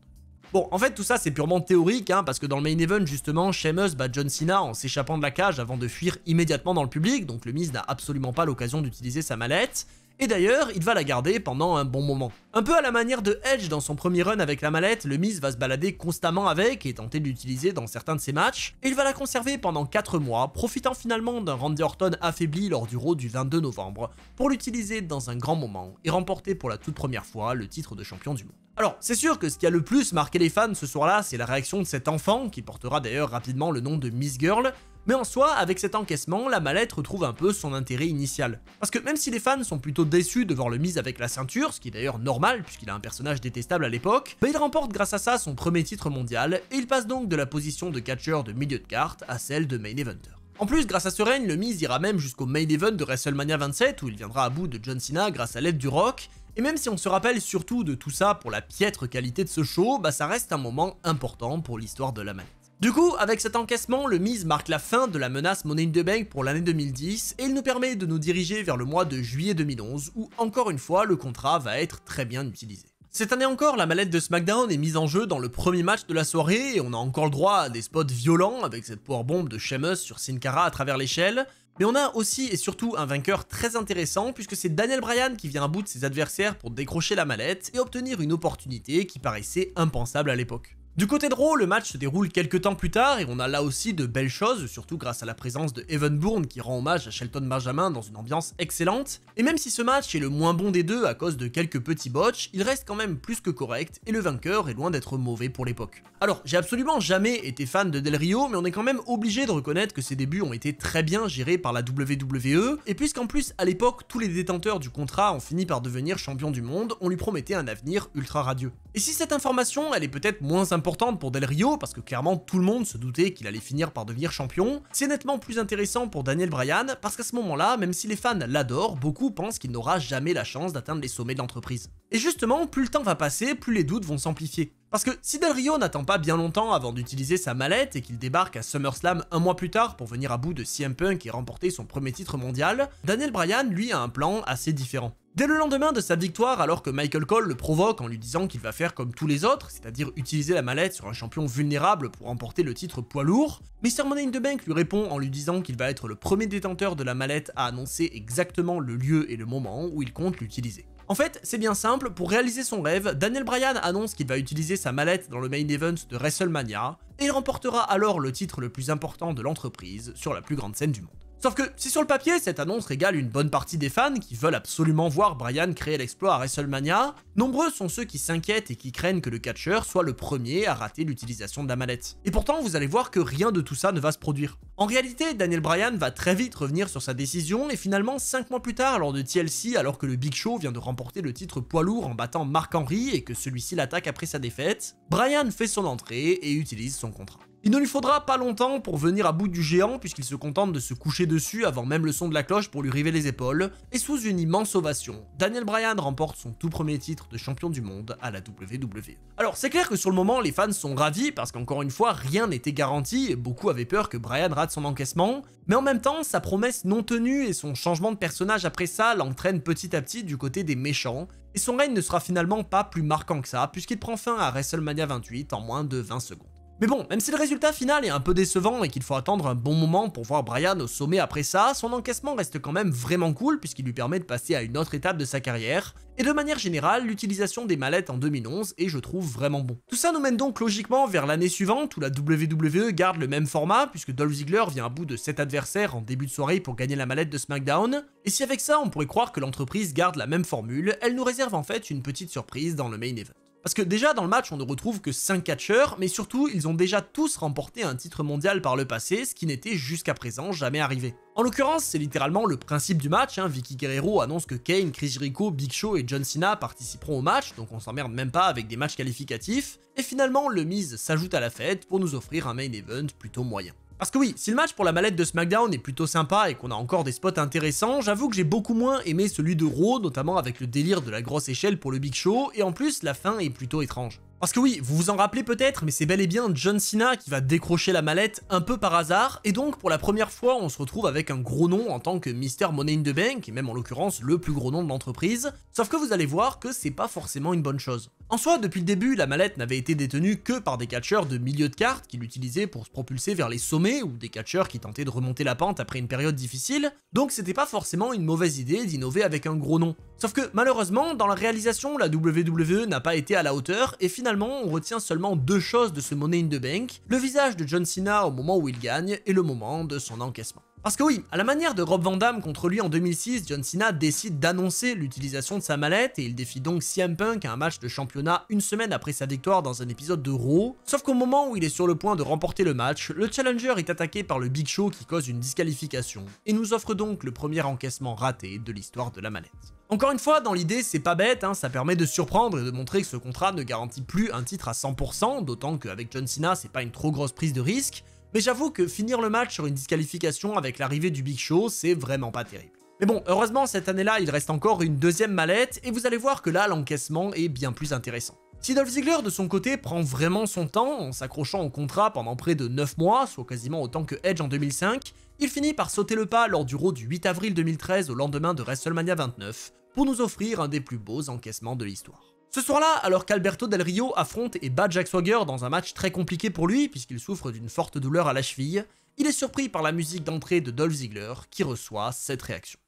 A: Bon, en fait tout ça c'est purement théorique, parce que dans le main event justement, Sheamus bat John Cena en s'échappant de la cage avant de fuir immédiatement dans le public, donc le Miz n'a absolument pas l'occasion d'utiliser sa mallette, et d'ailleurs il va la garder pendant un bon moment. Un peu à la manière de Edge dans son premier run avec la mallette, le Miz va se balader constamment avec et tenter de l'utiliser dans certains de ses matchs, et il va la conserver pendant 4 mois, profitant finalement d'un Randy Orton affaibli lors du Raw du 22 novembre, pour l'utiliser dans un grand moment et remporter pour la toute première fois le titre de champion du monde. Alors, c'est sûr que ce qui a le plus marqué les fans ce soir-là, c'est la réaction de cet enfant, qui portera d'ailleurs rapidement le nom de Miss Girl, mais en soi, avec cet encaissement, la mallette retrouve un peu son intérêt initial. Parce que même si les fans sont plutôt déçus de voir le Miz avec la ceinture, ce qui est d'ailleurs normal puisqu'il a un personnage détestable à l'époque, il remporte grâce à ça son premier titre mondial, et il passe donc de la position de catcheur de milieu de carte à celle de main eventer. En plus, grâce à ce règne, le Miz ira même jusqu'au main event de WrestleMania 27 où il viendra à bout de John Cena grâce à l'aide du Rock, et même si on se rappelle surtout de tout ça pour la piètre qualité de ce show, ça reste un moment important pour l'histoire de la mallette. Du coup, avec cet encaissement, le Miz marque la fin de la menace Money in the Bank pour l'année 2010, et il nous permet de nous diriger vers le mois de juillet 2011, où encore une fois, le contrat va être très bien utilisé. Cette année encore, la mallette de SmackDown est mise en jeu dans le premier match de la soirée, et on a encore le droit à des spots violents avec cette powerbomb de Sheamus sur Sin Cara à travers l'échelle, mais on a aussi et surtout un vainqueur très intéressant puisque c'est Daniel Bryan qui vient à bout de ses adversaires pour décrocher la mallette et obtenir une opportunité qui paraissait impensable à l'époque. Du côté de Raw, le match se déroule quelques temps plus tard et on a là aussi de belles choses, surtout grâce à la présence de Evan Bourne qui rend hommage à Shelton Benjamin dans une ambiance excellente. Et même si ce match est le moins bon des deux à cause de quelques petits botches, il reste quand même plus que correct et le vainqueur est loin d'être mauvais pour l'époque. Alors, j'ai absolument jamais été fan de Del Rio, mais on est quand même obligé de reconnaître que ses débuts ont été très bien gérés par la WWE, et puisqu'en plus à l'époque tous les détenteurs du contrat ont fini par devenir champions du monde, on lui promettait un avenir ultra radieux. Et si cette information elle est peut-être moins importante pour Del Rio, parce que clairement tout le monde se doutait qu'il allait finir par devenir champion, c'est nettement plus intéressant pour Daniel Bryan, parce qu'à ce moment-là, même si les fans l'adorent, beaucoup pensent qu'il n'aura jamais la chance d'atteindre les sommets de l'entreprise. Et justement, plus le temps va passer, plus les doutes vont s'amplifier. Parce que si Del Rio n'attend pas bien longtemps avant d'utiliser sa mallette et qu'il débarque à SummerSlam un mois plus tard pour venir à bout de CM Punk et remporter son premier titre mondial, Daniel Bryan lui a un plan assez différent. Dès le lendemain de sa victoire, alors que Michael Cole le provoque en lui disant qu'il va faire comme tous les autres, c'est-à-dire utiliser la mallette sur un champion vulnérable pour remporter le titre poids lourd, Mr. Money in the Bank lui répond en lui disant qu'il va être le premier détenteur de la mallette à annoncer exactement le lieu et le moment où il compte l'utiliser. En fait, c'est bien simple, pour réaliser son rêve, Daniel Bryan annonce qu'il va utiliser sa mallette dans le main event de WrestleMania, et il remportera alors le titre le plus important de l'entreprise sur la plus grande scène du monde. Sauf que si sur le papier, cette annonce régale une bonne partie des fans qui veulent absolument voir Bryan créer l'exploit à WrestleMania, nombreux sont ceux qui s'inquiètent et qui craignent que le catcheur soit le premier à rater l'utilisation de la mallette. Et pourtant, vous allez voir que rien de tout ça ne va se produire. En réalité, Daniel Bryan va très vite revenir sur sa décision et finalement 5 mois plus tard, lors de TLC, alors que le Big Show vient de remporter le titre poids lourd en battant Mark Henry et que celui-ci l'attaque après sa défaite, Bryan fait son entrée et utilise son contrat. Il ne lui faudra pas longtemps pour venir à bout du géant puisqu'il se contente de se coucher dessus avant même le son de la cloche pour lui river les épaules, et sous une immense ovation, Daniel Bryan remporte son tout premier titre de champion du monde à la WWE. Alors c'est clair que sur le moment les fans sont ravis parce qu'encore une fois rien n'était garanti et beaucoup avaient peur que Bryan rate son encaissement, mais en même temps sa promesse non tenue et son changement de personnage après ça l'entraîne petit à petit du côté des méchants, et son règne ne sera finalement pas plus marquant que ça puisqu'il prend fin à WrestleMania 28 en moins de 20 secondes. Mais bon, même si le résultat final est un peu décevant et qu'il faut attendre un bon moment pour voir Bryan au sommet après ça, son encaissement reste quand même vraiment cool puisqu'il lui permet de passer à une autre étape de sa carrière, et de manière générale, l'utilisation des mallettes en 2011 est je trouve vraiment bon. Tout ça nous mène donc logiquement vers l'année suivante où la WWE garde le même format puisque Dolph Ziggler vient à bout de 7 adversaires en début de soirée pour gagner la mallette de SmackDown, et si avec ça on pourrait croire que l'entreprise garde la même formule, elle nous réserve en fait une petite surprise dans le main event. Parce que déjà dans le match on ne retrouve que 5 catcheurs, mais surtout ils ont déjà tous remporté un titre mondial par le passé, ce qui n'était jusqu'à présent jamais arrivé. En l'occurrence c'est littéralement le principe du match, Vicky Guerrero annonce que Kane, Chris Jericho, Big Show et John Cena participeront au match, donc on s'emmerde même pas avec des matchs qualificatifs, et finalement le Miz s'ajoute à la fête pour nous offrir un main event plutôt moyen. Parce que oui, si le match pour la mallette de SmackDown est plutôt sympa et qu'on a encore des spots intéressants, j'avoue que j'ai beaucoup moins aimé celui de Raw, notamment avec le délire de la grosse échelle pour le Big Show, et en plus la fin est plutôt étrange. Parce que oui, vous vous en rappelez peut-être, mais c'est bel et bien John Cena qui va décrocher la mallette un peu par hasard, et donc pour la première fois on se retrouve avec un gros nom en tant que Mr. Money in the Bank, et même en l'occurrence le plus gros nom de l'entreprise, sauf que vous allez voir que c'est pas forcément une bonne chose. En soi, depuis le début, la mallette n'avait été détenue que par des catcheurs de milieu de carte qui l'utilisaient pour se propulser vers les sommets, ou des catcheurs qui tentaient de remonter la pente après une période difficile, donc c'était pas forcément une mauvaise idée d'innover avec un gros nom. Sauf que malheureusement, dans la réalisation, la WWE n'a pas été à la hauteur, et finalement on retient seulement deux choses de ce Money in the Bank, le visage de John Cena au moment où il gagne, et le moment de son encaissement. Parce que oui, à la manière de Rob Van Dam contre lui en 2006, John Cena décide d'annoncer l'utilisation de sa mallette et il défie donc CM Punk à un match de championnat une semaine après sa victoire dans un épisode de Raw. Sauf qu'au moment où il est sur le point de remporter le match, le challenger est attaqué par le Big Show qui cause une disqualification et nous offre donc le premier encaissement raté de l'histoire de la mallette. Encore une fois, dans l'idée, c'est pas bête, ça permet de surprendre et de montrer que ce contrat ne garantit plus un titre à 100%, d'autant qu'avec John Cena, c'est pas une trop grosse prise de risque. Mais j'avoue que finir le match sur une disqualification avec l'arrivée du Big Show, c'est vraiment pas terrible. Mais bon, heureusement cette année-là, il reste encore une deuxième mallette, et vous allez voir que là, l'encaissement est bien plus intéressant. Si Dolph Ziggler de son côté prend vraiment son temps, en s'accrochant au contrat pendant près de 9 mois, soit quasiment autant que Edge en 2005, il finit par sauter le pas lors du Raw du 8 avril 2013 au lendemain de WrestleMania 29, pour nous offrir un des plus beaux encaissements de l'histoire. Ce soir-là, alors qu'Alberto Del Rio affronte et bat Jack Swagger dans un match très compliqué pour lui puisqu'il souffre d'une forte douleur à la cheville, il est surpris par la musique d'entrée de Dolph Ziggler qui reçoit cette réaction.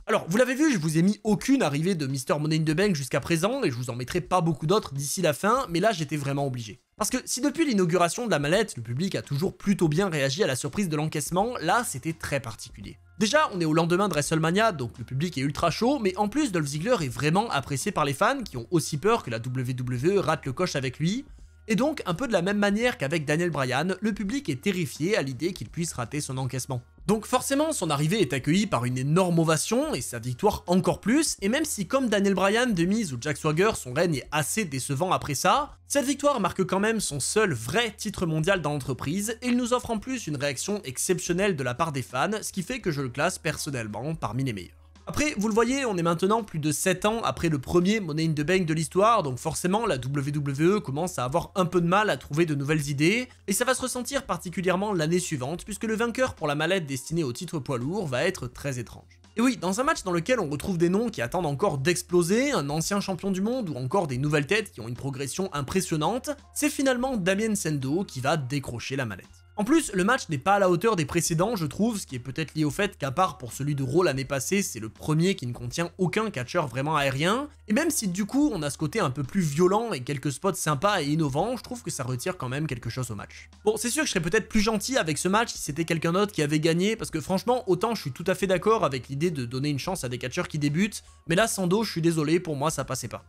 A: Alors, vous l'avez vu, je vous ai mis aucune arrivée de Mr. Money in the Bank jusqu'à présent, et je vous en mettrai pas beaucoup d'autres d'ici la fin, mais là j'étais vraiment obligé. Parce que si depuis l'inauguration de la mallette, le public a toujours plutôt bien réagi à la surprise de l'encaissement, là c'était très particulier. Déjà, on est au lendemain de WrestleMania, donc le public est ultra chaud, mais en plus Dolph Ziggler est vraiment apprécié par les fans, qui ont aussi peur que la WWE rate le coche avec lui. Et donc, un peu de la même manière qu'avec Daniel Bryan, le public est terrifié à l'idée qu'il puisse rater son encaissement. Donc forcément, son arrivée est accueillie par une énorme ovation, et sa victoire encore plus, et même si comme Daniel Bryan, The Miz ou Jack Swagger, son règne est assez décevant après ça, cette victoire marque quand même son seul vrai titre mondial dans l'entreprise, et il nous offre en plus une réaction exceptionnelle de la part des fans, ce qui fait que je le classe personnellement parmi les meilleurs. Après, vous le voyez, on est maintenant plus de 7 ans après le premier Money in the Bank de l'histoire, donc forcément la WWE commence à avoir un peu de mal à trouver de nouvelles idées, et ça va se ressentir particulièrement l'année suivante, puisque le vainqueur pour la mallette destinée au titre poids lourd va être très étrange. Et oui, dans un match dans lequel on retrouve des noms qui attendent encore d'exploser, un ancien champion du monde ou encore des nouvelles têtes qui ont une progression impressionnante, c'est finalement Damien Sandow qui va décrocher la mallette. En plus, le match n'est pas à la hauteur des précédents, je trouve, ce qui est peut-être lié au fait qu'à part pour celui de Raw l'année passée, c'est le premier qui ne contient aucun catcheur vraiment aérien, et même si du coup on a ce côté un peu plus violent et quelques spots sympas et innovants, je trouve que ça retire quand même quelque chose au match. Bon, c'est sûr que je serais peut-être plus gentil avec ce match si c'était quelqu'un d'autre qui avait gagné, parce que franchement, autant je suis tout à fait d'accord avec l'idée de donner une chance à des catcheurs qui débutent, mais là, Sandow, je suis désolé, pour moi ça passait pas.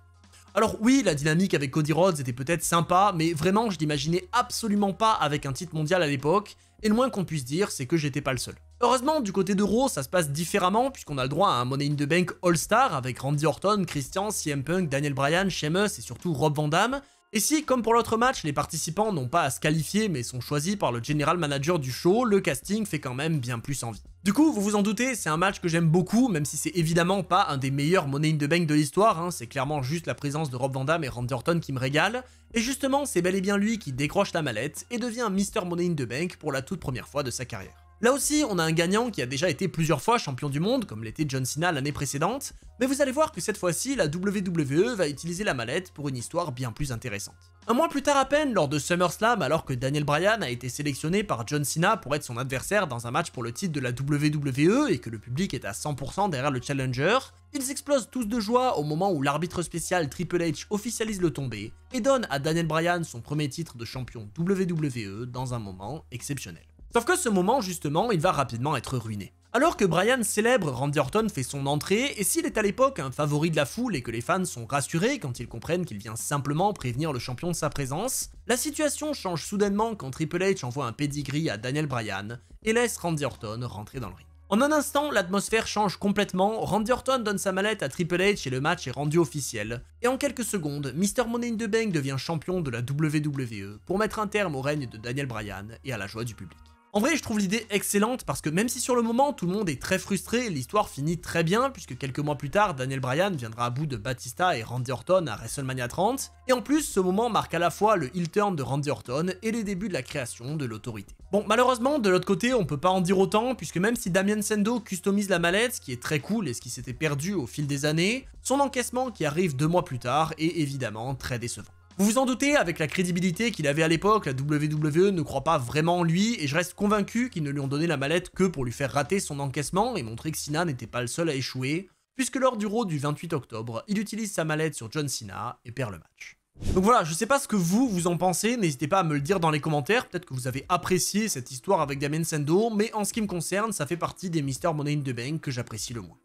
A: Alors oui, la dynamique avec Cody Rhodes était peut-être sympa, mais vraiment je l'imaginais absolument pas avec un titre mondial à l'époque, et le moins qu'on puisse dire, c'est que j'étais pas le seul. Heureusement, du côté de Raw, ça se passe différemment, puisqu'on a le droit à un Money in the Bank All-Star avec Randy Orton, Christian, CM Punk, Daniel Bryan, Sheamus et surtout Rob Van Dam. Et si, comme pour l'autre match, les participants n'ont pas à se qualifier mais sont choisis par le general manager du show, le casting fait quand même bien plus envie. Du coup, vous vous en doutez, c'est un match que j'aime beaucoup, même si c'est évidemment pas un des meilleurs Money in the Bank de l'histoire, hein, c'est clairement juste la présence de Rob Van Dam et Randy Orton qui me régale, et justement, c'est bel et bien lui qui décroche la mallette et devient Mr. Money in the Bank pour la toute première fois de sa carrière. Là aussi, on a un gagnant qui a déjà été plusieurs fois champion du monde, comme l'était John Cena l'année précédente, mais vous allez voir que cette fois-ci, la WWE va utiliser la mallette pour une histoire bien plus intéressante. Un mois plus tard à peine, lors de SummerSlam, alors que Daniel Bryan a été sélectionné par John Cena pour être son adversaire dans un match pour le titre de la WWE et que le public est à 100% derrière le challenger, ils explosent tous de joie au moment où l'arbitre spécial Triple H officialise le tombé et donne à Daniel Bryan son premier titre de champion WWE dans un moment exceptionnel. Sauf que ce moment, justement, il va rapidement être ruiné. Alors que Bryan célèbre, Randy Orton fait son entrée, et s'il est à l'époque un favori de la foule et que les fans sont rassurés quand ils comprennent qu'il vient simplement prévenir le champion de sa présence, la situation change soudainement quand Triple H envoie un pedigree à Daniel Bryan et laisse Randy Orton rentrer dans le ring. En un instant, l'atmosphère change complètement, Randy Orton donne sa mallette à Triple H et le match est rendu officiel. Et en quelques secondes, Mr. Money in the Bank devient champion de la WWE pour mettre un terme au règne de Daniel Bryan et à la joie du public. En vrai, je trouve l'idée excellente parce que même si sur le moment tout le monde est très frustré, l'histoire finit très bien puisque quelques mois plus tard, Daniel Bryan viendra à bout de Batista et Randy Orton à WrestleMania 30, et en plus, ce moment marque à la fois le heel turn de Randy Orton et les débuts de la création de l'autorité. Bon, malheureusement, de l'autre côté, on peut pas en dire autant puisque même si Damien Sandow customise la mallette, ce qui est très cool et ce qui s'était perdu au fil des années, son encaissement qui arrive 2 mois plus tard est évidemment très décevant. Vous vous en doutez, avec la crédibilité qu'il avait à l'époque, la WWE ne croit pas vraiment en lui, et je reste convaincu qu'ils ne lui ont donné la mallette que pour lui faire rater son encaissement et montrer que Cena n'était pas le seul à échouer, puisque lors du Raw du 28 octobre, il utilise sa mallette sur John Cena et perd le match. Donc voilà, je sais pas ce que vous en pensez, n'hésitez pas à me le dire dans les commentaires, peut-être que vous avez apprécié cette histoire avec Damien Sandow, mais en ce qui me concerne, ça fait partie des Mr. Money in the Bank que j'apprécie le moins.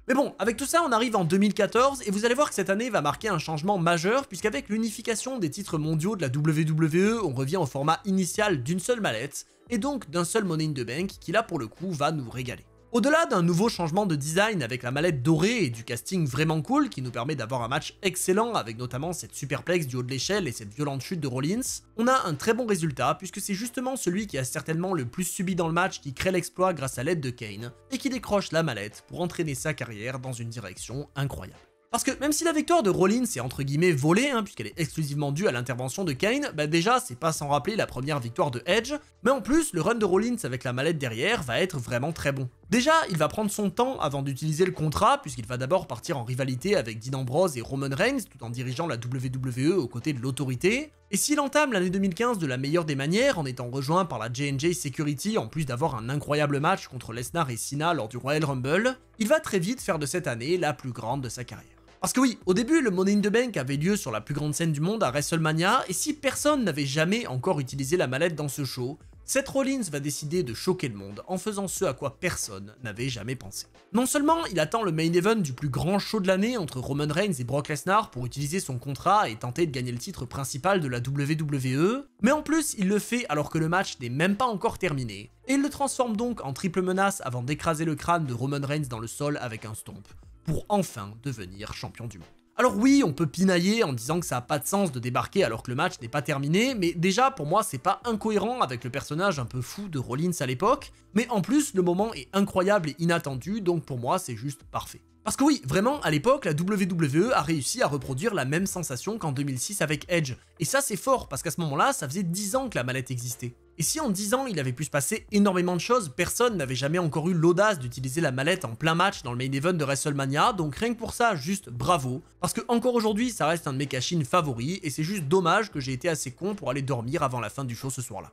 A: Mais bon, avec tout ça, on arrive en 2014 et vous allez voir que cette année va marquer un changement majeur puisqu'avec l'unification des titres mondiaux de la WWE, on revient au format initial d'une seule mallette et donc d'un seul Money in the Bank qui là pour le coup va nous régaler. Au-delà d'un nouveau changement de design avec la mallette dorée et du casting vraiment cool qui nous permet d'avoir un match excellent avec notamment cette superplex du haut de l'échelle et cette violente chute de Rollins, on a un très bon résultat puisque c'est justement celui qui a certainement le plus subi dans le match qui crée l'exploit grâce à l'aide de Kane et qui décroche la mallette pour entraîner sa carrière dans une direction incroyable. Parce que même si la victoire de Rollins est entre guillemets volée, puisqu'elle est exclusivement due à l'intervention de Kane, déjà c'est pas sans rappeler la première victoire de Edge, mais en plus le run de Rollins avec la mallette derrière va être vraiment très bon. Déjà, il va prendre son temps avant d'utiliser le contrat, puisqu'il va d'abord partir en rivalité avec Dean Ambrose et Roman Reigns, tout en dirigeant la WWE aux côtés de l'autorité. Et s'il entame l'année 2015 de la meilleure des manières, en étant rejoint par la J&J Security, en plus d'avoir un incroyable match contre Lesnar et Cena lors du Royal Rumble, il va très vite faire de cette année la plus grande de sa carrière. Parce que oui, au début, le Money in the Bank avait lieu sur la plus grande scène du monde à WrestleMania, et si personne n'avait jamais encore utilisé la mallette dans ce show, Seth Rollins va décider de choquer le monde en faisant ce à quoi personne n'avait jamais pensé. Non seulement il attend le main event du plus grand show de l'année entre Roman Reigns et Brock Lesnar pour utiliser son contrat et tenter de gagner le titre principal de la WWE, mais en plus il le fait alors que le match n'est même pas encore terminé, et il le transforme donc en triple menace avant d'écraser le crâne de Roman Reigns dans le sol avec un stomp, pour enfin devenir champion du monde. Alors oui, on peut pinailler en disant que ça a pas de sens de débarquer alors que le match n'est pas terminé, mais déjà pour moi c'est pas incohérent avec le personnage un peu fou de Rollins à l'époque, mais en plus le moment est incroyable et inattendu, donc pour moi c'est juste parfait. Parce que oui, vraiment, à l'époque, la WWE a réussi à reproduire la même sensation qu'en 2006 avec Edge. Et ça, c'est fort, parce qu'à ce moment-là, ça faisait 10 ans que la mallette existait. Et si en 10 ans, il avait pu se passer énormément de choses, personne n'avait jamais encore eu l'audace d'utiliser la mallette en plein match dans le main event de WrestleMania, donc rien que pour ça, juste bravo. Parce que encore aujourd'hui, ça reste un de mes cash-in favoris, et c'est juste dommage que j'ai été assez con pour aller dormir avant la fin du show ce soir-là.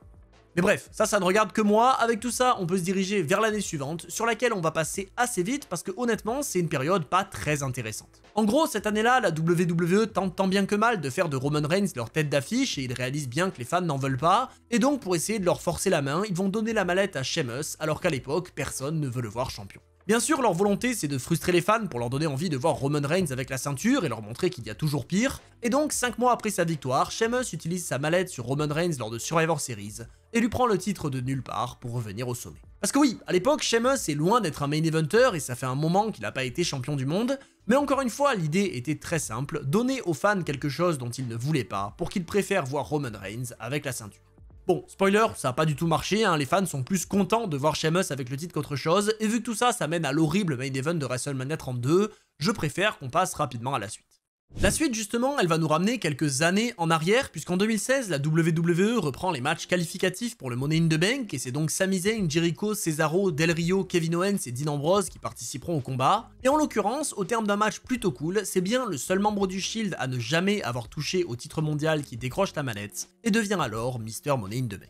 A: Mais bref, ça ne regarde que moi. Avec tout ça, on peut se diriger vers l'année suivante, sur laquelle on va passer assez vite parce que honnêtement, c'est une période pas très intéressante. En gros, cette année-là, la WWE tente tant bien que mal de faire de Roman Reigns leur tête d'affiche et ils réalisent bien que les fans n'en veulent pas, et donc pour essayer de leur forcer la main, ils vont donner la mallette à Sheamus, alors qu'à l'époque, personne ne veut le voir champion. Bien sûr, leur volonté, c'est de frustrer les fans pour leur donner envie de voir Roman Reigns avec la ceinture et leur montrer qu'il y a toujours pire. Et donc, 5 mois après sa victoire, Sheamus utilise sa mallette sur Roman Reigns lors de Survivor Series et lui prend le titre de nulle part pour revenir au sommet. Parce que oui, à l'époque, Sheamus est loin d'être un main eventer et ça fait un moment qu'il n'a pas été champion du monde, mais encore une fois, l'idée était très simple, donner aux fans quelque chose dont ils ne voulaient pas pour qu'ils préfèrent voir Roman Reigns avec la ceinture. Bon, spoiler, ça a pas du tout marché, les fans sont plus contents de voir Sheamus avec le titre qu'autre chose, et vu que tout ça, ça mène à l'horrible main event de WrestleMania 32, je préfère qu'on passe rapidement à la suite. La suite, justement, elle va nous ramener quelques années en arrière, puisqu'en 2016, la WWE reprend les matchs qualificatifs pour le Money in the Bank, et c'est donc Sami Zayn, Jericho, Cesaro, Del Rio, Kevin Owens et Dean Ambrose qui participeront au combat. Et en l'occurrence, au terme d'un match plutôt cool, c'est bien le seul membre du Shield à ne jamais avoir touché au titre mondial qui décroche la manette, et devient alors Mr. Money in the Bank.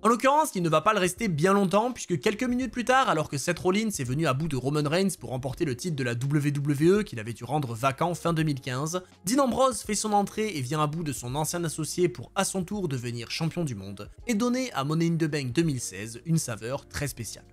A: En l'occurrence, il ne va pas le rester bien longtemps, puisque quelques minutes plus tard, alors que Seth Rollins est venu à bout de Roman Reigns pour remporter le titre de la WWE qu'il avait dû rendre vacant fin 2015, Dean Ambrose fait son entrée et vient à bout de son ancien associé pour à son tour devenir champion du monde, et donner à Money in the Bank 2016 une saveur très spéciale.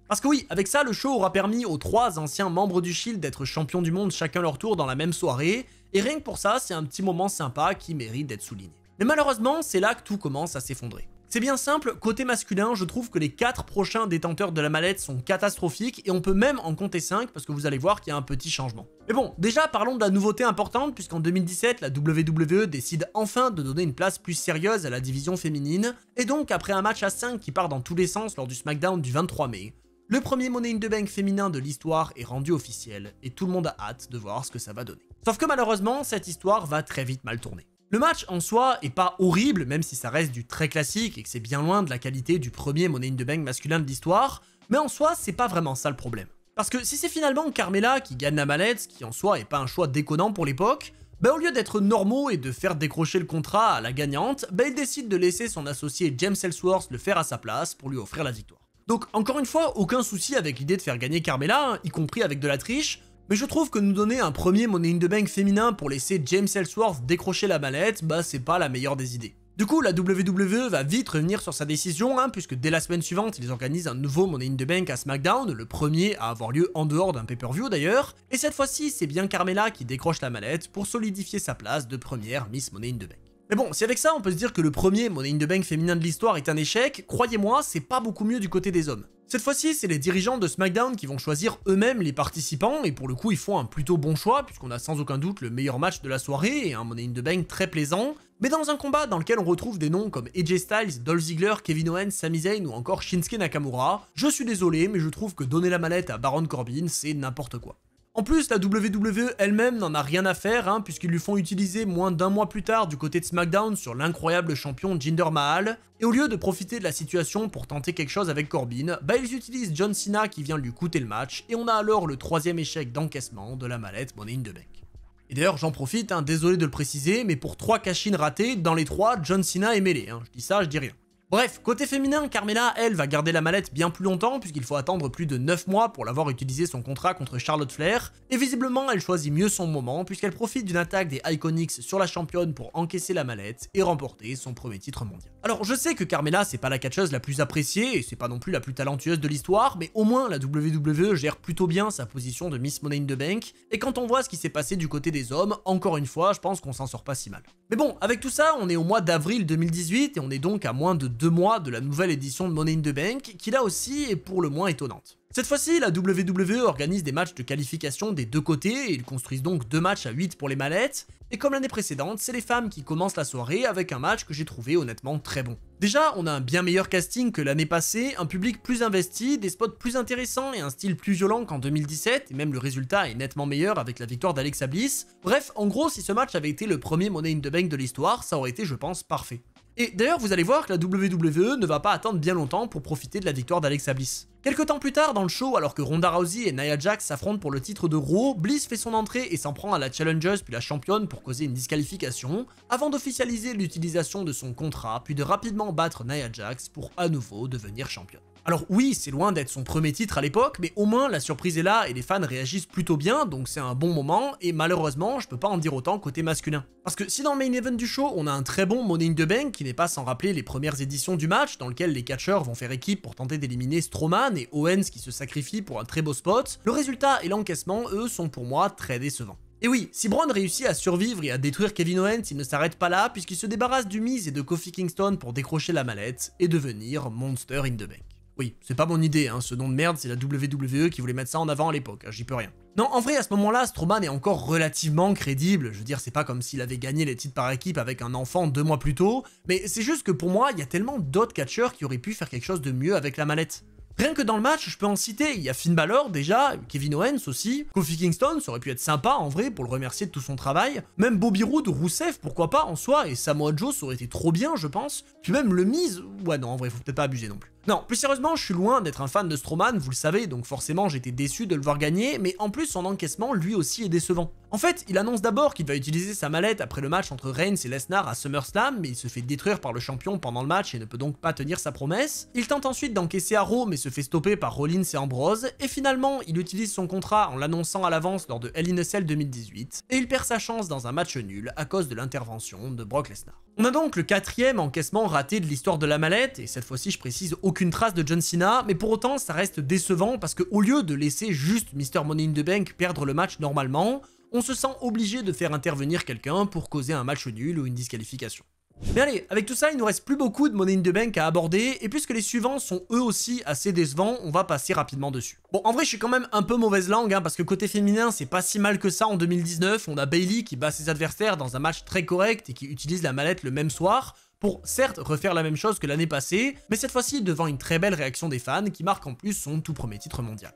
A: Parce que oui, avec ça, le show aura permis aux 3 anciens membres du Shield d'être champions du monde chacun leur tour dans la même soirée, et rien que pour ça, c'est un petit moment sympa qui mérite d'être souligné. Mais malheureusement, c'est là que tout commence à s'effondrer. C'est bien simple, côté masculin, je trouve que les 4 prochains détenteurs de la mallette sont catastrophiques et on peut même en compter 5 parce que vous allez voir qu'il y a un petit changement. Mais bon, déjà parlons de la nouveauté importante puisqu'en 2017, la WWE décide enfin de donner une place plus sérieuse à la division féminine et donc après un match à 5 qui part dans tous les sens lors du SmackDown du 23 mai, le premier Money in the Bank féminin de l'histoire est rendu officiel et tout le monde a hâte de voir ce que ça va donner. Sauf que malheureusement, cette histoire va très vite mal tourner. Le match en soi est pas horrible, même si ça reste du très classique et que c'est bien loin de la qualité du premier Money in the Bank masculin de l'histoire, mais en soi c'est pas vraiment ça le problème. Parce que si c'est finalement Carmella qui gagne la mallette, ce qui en soi est pas un choix déconnant pour l'époque, au lieu d'être normaux et de faire décrocher le contrat à la gagnante, il décide de laisser son associé James Ellsworth le faire à sa place pour lui offrir la victoire. Donc encore une fois, aucun souci avec l'idée de faire gagner Carmella, y compris avec de la triche, mais je trouve que nous donner un premier Money in the Bank féminin pour laisser James Ellsworth décrocher la mallette, c'est pas la meilleure des idées. Du coup, la WWE va vite revenir sur sa décision, puisque dès la semaine suivante, ils organisent un nouveau Money in the Bank à SmackDown, le premier à avoir lieu en dehors d'un pay-per-view d'ailleurs, et cette fois-ci, c'est bien Carmella qui décroche la mallette pour solidifier sa place de première Miss Money in the Bank. Mais bon, si avec ça on peut se dire que le premier Money in the Bank féminin de l'histoire est un échec, croyez-moi, c'est pas beaucoup mieux du côté des hommes. Cette fois-ci, c'est les dirigeants de SmackDown qui vont choisir eux-mêmes les participants, et pour le coup, ils font un plutôt bon choix, puisqu'on a sans aucun doute le meilleur match de la soirée, et un Money in the Bank très plaisant, mais dans un combat dans lequel on retrouve des noms comme AJ Styles, Dolph Ziggler, Kevin Owens, Sami Zayn ou encore Shinsuke Nakamura, je suis désolé, mais je trouve que donner la mallette à Baron Corbin, c'est n'importe quoi. En plus, la WWE elle-même n'en a rien à faire, puisqu'ils lui font utiliser moins d'un mois plus tard du côté de SmackDown sur l'incroyable champion Jinder Mahal, et au lieu de profiter de la situation pour tenter quelque chose avec Corbin, ils utilisent John Cena qui vient lui coûter le match, et on a alors le 3e échec d'encaissement de la mallette Money in the Bank. Et d'ailleurs, j'en profite, désolé de le préciser, mais pour 3 cash-in ratés, dans les 3, John Cena est mêlé, je dis ça, je dis rien. Bref, côté féminin, Carmella, elle, va garder la mallette bien plus longtemps puisqu'il faut attendre plus de 9 mois pour l'avoir utilisé son contrat contre Charlotte Flair, et visiblement elle choisit mieux son moment puisqu'elle profite d'une attaque des Iconics sur la championne pour encaisser la mallette et remporter son premier titre mondial. Alors je sais que Carmella c'est pas la catcheuse la plus appréciée et c'est pas non plus la plus talentueuse de l'histoire, mais au moins la WWE gère plutôt bien sa position de Miss Money in the Bank, et quand on voit ce qui s'est passé du côté des hommes, encore une fois, je pense qu'on s'en sort pas si mal. Mais bon, avec tout ça, on est au mois d'avril 2018 et on est donc à moins de 2 mois de la nouvelle édition de Money in the Bank, qui là aussi est pour le moins étonnante. Cette fois-ci, la WWE organise des matchs de qualification des deux côtés, et ils construisent donc 2 matchs à 8 pour les mallettes, et comme l'année précédente, c'est les femmes qui commencent la soirée avec un match que j'ai trouvé honnêtement très bon. Déjà, on a un bien meilleur casting que l'année passée, un public plus investi, des spots plus intéressants et un style plus violent qu'en 2017, et même le résultat est nettement meilleur avec la victoire d'Alexa Bliss. Bref, en gros, si ce match avait été le premier Money in the Bank de l'histoire, ça aurait été, je pense, parfait. Et d'ailleurs, vous allez voir que la WWE ne va pas attendre bien longtemps pour profiter de la victoire d'Alexa Bliss. Quelques temps plus tard dans le show, alors que Ronda Rousey et Nia Jax s'affrontent pour le titre de Raw, Bliss fait son entrée et s'en prend à la challengeuse puis la championne pour causer une disqualification, avant d'officialiser l'utilisation de son contrat, puis de rapidement battre Nia Jax pour à nouveau devenir championne. Alors oui, c'est loin d'être son premier titre à l'époque, mais au moins la surprise est là et les fans réagissent plutôt bien, donc c'est un bon moment, et malheureusement, je peux pas en dire autant côté masculin. Parce que si dans le main event du show, on a un très bon Money in the Bank, qui n'est pas sans rappeler les premières éditions du match, dans lequel les catcheurs vont faire équipe pour tenter d'éliminer Strowman et Owens qui se sacrifient pour un très beau spot, le résultat et l'encaissement, eux, sont pour moi très décevants. Et oui, si Braun réussit à survivre et à détruire Kevin Owens, il ne s'arrête pas là, puisqu'il se débarrasse du Miz et de Kofi Kingston pour décrocher la mallette et devenir Monster in the Bank. Oui, c'est pas mon idée, ce nom de merde, c'est la WWE qui voulait mettre ça en avant à l'époque, j'y peux rien. Non, en vrai, à ce moment-là, Strowman est encore relativement crédible, je veux dire, c'est pas comme s'il avait gagné les titres par équipe avec un enfant 2 mois plus tôt, mais c'est juste que pour moi, il y a tellement d'autres catcheurs qui auraient pu faire quelque chose de mieux avec la mallette. Rien que dans le match, je peux en citer, il y a Finn Balor déjà, Kevin Owens aussi, Kofi Kingston, ça aurait pu être sympa en vrai pour le remercier de tout son travail, même Bobby Roode ou Rusev, pourquoi pas en soi, et Samoa Joe ça aurait été trop bien je pense, puis même le Miz, ouais non en vrai faut peut-être pas abuser non plus. Non, plus sérieusement, je suis loin d'être un fan de Strowman, vous le savez, donc forcément j'étais déçu de le voir gagner, mais en plus son encaissement lui aussi est décevant. En fait, il annonce d'abord qu'il va utiliser sa mallette après le match entre Reigns et Lesnar à SummerSlam, mais il se fait détruire par le champion pendant le match et ne peut donc pas tenir sa promesse. Il tente ensuite d'encaisser à Raw, mais se fait stopper par Rollins et Ambrose, et finalement, il utilise son contrat en l'annonçant à l'avance lors de Hell in a Cell 2018, et il perd sa chance dans un match nul à cause de l'intervention de Brock Lesnar. On a donc le 4e encaissement raté de l'histoire de la mallette, et cette fois-ci je précise aucune trace de John Cena, mais pour autant ça reste décevant parce qu'au lieu de laisser juste Mr. Money in the Bank perdre le match normalement, on se sent obligé de faire intervenir quelqu'un pour causer un match nul ou une disqualification. Mais allez, avec tout ça, il nous reste plus beaucoup de Money in the Bank à aborder, et puisque les suivants sont eux aussi assez décevants, on va passer rapidement dessus. Bon, en vrai, je suis quand même un peu mauvaise langue, parce que côté féminin, c'est pas si mal que ça en 2019, on a Bayley qui bat ses adversaires dans un match très correct et qui utilise la mallette le même soir, pour certes refaire la même chose que l'année passée, mais cette fois-ci devant une très belle réaction des fans qui marque en plus son tout premier titre mondial.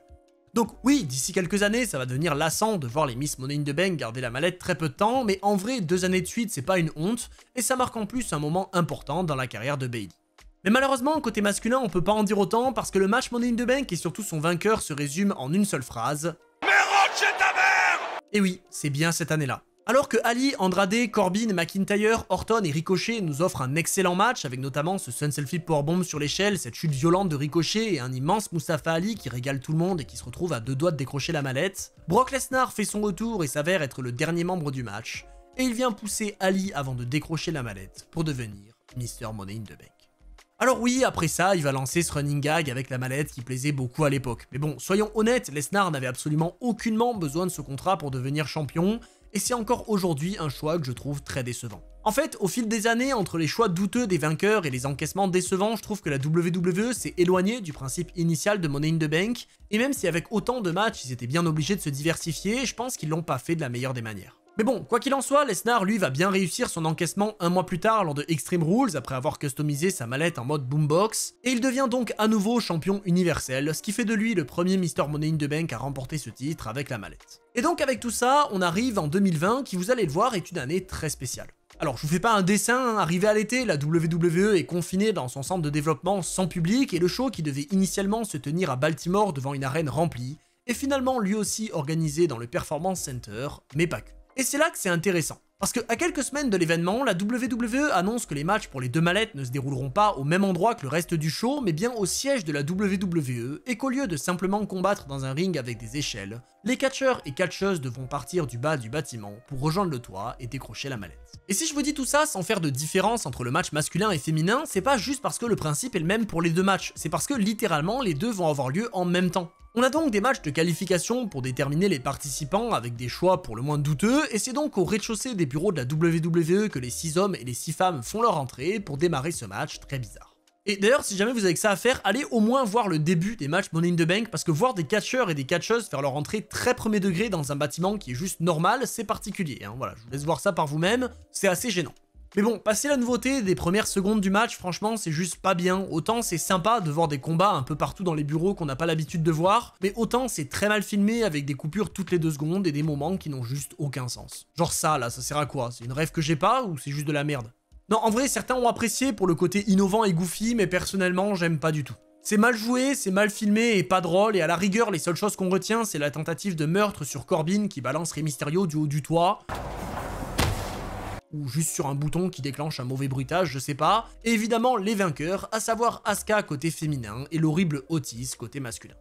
A: Donc oui, d'ici quelques années, ça va devenir lassant de voir les Miss Money in the Bank garder la mallette très peu de temps, mais en vrai, 2 années de suite, c'est pas une honte, et ça marque en plus un moment important dans la carrière de Bayley. Mais malheureusement, côté masculin, on peut pas en dire autant, parce que le match Money in the Bank et surtout son vainqueur se résume en une seule phrase. Mais rentre chez ta mère! Et oui, c'est bien cette année-là. Alors que Ali, Andrade, Corbin, McIntyre, Orton et Ricochet nous offrent un excellent match avec notamment ce Sunset Flip Powerbomb sur l'échelle, cette chute violente de Ricochet et un immense Mustafa Ali qui régale tout le monde et qui se retrouve à 2 doigts de décrocher la mallette, Brock Lesnar fait son retour et s'avère être le dernier membre du match, et il vient pousser Ali avant de décrocher la mallette pour devenir Mr. Money in the Bank. Alors oui, après ça, il va lancer ce running gag avec la mallette qui plaisait beaucoup à l'époque. Mais bon, soyons honnêtes, Lesnar n'avait absolument aucunement besoin de ce contrat pour devenir champion, et c'est encore aujourd'hui un choix que je trouve très décevant. En fait, au fil des années, entre les choix douteux des vainqueurs et les encaissements décevants, je trouve que la WWE s'est éloignée du principe initial de Money in the Bank, et même si avec autant de matchs ils étaient bien obligés de se diversifier, je pense qu'ils l'ont pas fait de la meilleure des manières. Mais bon, quoi qu'il en soit, Lesnar lui va bien réussir son encaissement un mois plus tard lors de Extreme Rules après avoir customisé sa mallette en mode boombox, et il devient donc à nouveau champion universel, ce qui fait de lui le premier Mr. Money in the Bank à remporter ce titre avec la mallette. Et donc avec tout ça, on arrive en 2020 qui, vous allez le voir, est une année très spéciale. Alors je vous fais pas un dessin, arrivé à l'été, la WWE est confinée dans son centre de développement sans public et le show qui devait initialement se tenir à Baltimore devant une arène remplie, est finalement lui aussi organisé dans le Performance Center, mais pas que. Et c'est là que c'est intéressant. Parce qu'à quelques semaines de l'événement, la WWE annonce que les matchs pour les deux mallettes ne se dérouleront pas au même endroit que le reste du show, mais bien au siège de la WWE, et qu'au lieu de simplement combattre dans un ring avec des échelles, les catcheurs et catcheuses devront partir du bas du bâtiment pour rejoindre le toit et décrocher la mallette. Et si je vous dis tout ça sans faire de différence entre le match masculin et féminin, c'est pas juste parce que le principe est le même pour les deux matchs, c'est parce que littéralement les deux vont avoir lieu en même temps. On a donc des matchs de qualification pour déterminer les participants avec des choix pour le moins douteux, et c'est donc au rez-de-chaussée des bureaux de la WWE que les 6 hommes et les 6 femmes font leur entrée pour démarrer ce match très bizarre. Et d'ailleurs, si jamais vous avez que ça à faire, allez au moins voir le début des matchs Money in the Bank, parce que voir des catcheurs et des catcheuses faire leur entrée très premier degré dans un bâtiment qui est juste normal, c'est particulier, hein. Voilà, je vous laisse voir ça par vous-même, c'est assez gênant. Mais bon, passer la nouveauté des premières secondes du match, franchement, c'est juste pas bien. Autant c'est sympa de voir des combats un peu partout dans les bureaux qu'on n'a pas l'habitude de voir, mais autant c'est très mal filmé avec des coupures toutes les 2 secondes et des moments qui n'ont juste aucun sens. Genre ça, là, ça sert à quoi? C'est une rêve que j'ai pas ou c'est juste de la merde? Non, en vrai, certains ont apprécié pour le côté innovant et goofy, mais personnellement, j'aime pas du tout. C'est mal joué, c'est mal filmé et pas drôle, et à la rigueur, les seules choses qu'on retient, c'est la tentative de meurtre sur Corbin qui balance Rey Mysterio du haut du toit, ou juste sur un bouton qui déclenche un mauvais bruitage, je sais pas, et évidemment les vainqueurs, à savoir Asuka côté féminin et l'horrible Otis côté masculin.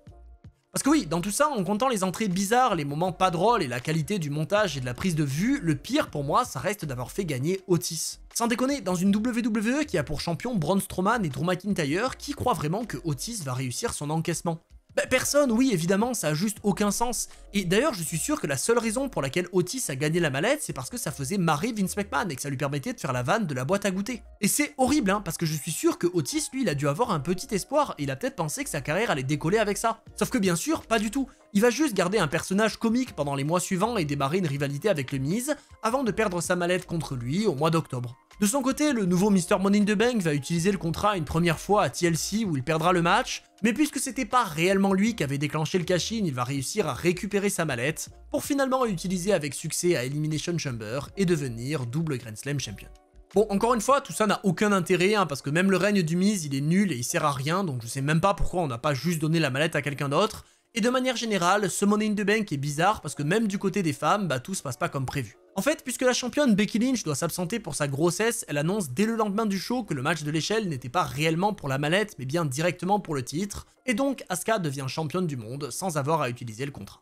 A: Parce que oui, dans tout ça, en comptant les entrées bizarres, les moments pas drôles et la qualité du montage et de la prise de vue, le pire pour moi, ça reste d'avoir fait gagner Otis. Sans déconner, dans une WWE qui a pour champion Braun Strowman et Drew McIntyre, qui croit vraiment que Otis va réussir son encaissement? Bah, personne, oui, évidemment, ça a juste aucun sens. Et d'ailleurs, je suis sûr que la seule raison pour laquelle Otis a gagné la mallette, c'est parce que ça faisait marrer Vince McMahon et que ça lui permettait de faire la vanne de la boîte à goûter. Et c'est horrible, hein, parce que je suis sûr que Otis, lui, il a dû avoir un petit espoir, et il a peut-être pensé que sa carrière allait décoller avec ça. Sauf que bien sûr, pas du tout. Il va juste garder un personnage comique pendant les mois suivants et démarrer une rivalité avec le Miz, avant de perdre sa mallette contre lui au mois d'octobre. De son côté, le nouveau Mr. Money in the Bank va utiliser le contrat une première fois à TLC où il perdra le match, mais puisque c'était pas réellement lui qui avait déclenché le cash-in, il va réussir à récupérer sa mallette, pour finalement l'utiliser avec succès à Elimination Chamber et devenir double Grand Slam champion. Bon, encore une fois, tout ça n'a aucun intérêt, hein, parce que même le règne du Miz, il est nul et il sert à rien, donc je sais même pas pourquoi on n'a pas juste donné la mallette à quelqu'un d'autre. Et de manière générale, ce Money in the Bank est bizarre parce que même du côté des femmes, bah tout se passe pas comme prévu. En fait, puisque la championne Becky Lynch doit s'absenter pour sa grossesse, elle annonce dès le lendemain du show que le match de l'échelle n'était pas réellement pour la mallette, mais bien directement pour le titre, et donc Asuka devient championne du monde sans avoir à utiliser le contrat.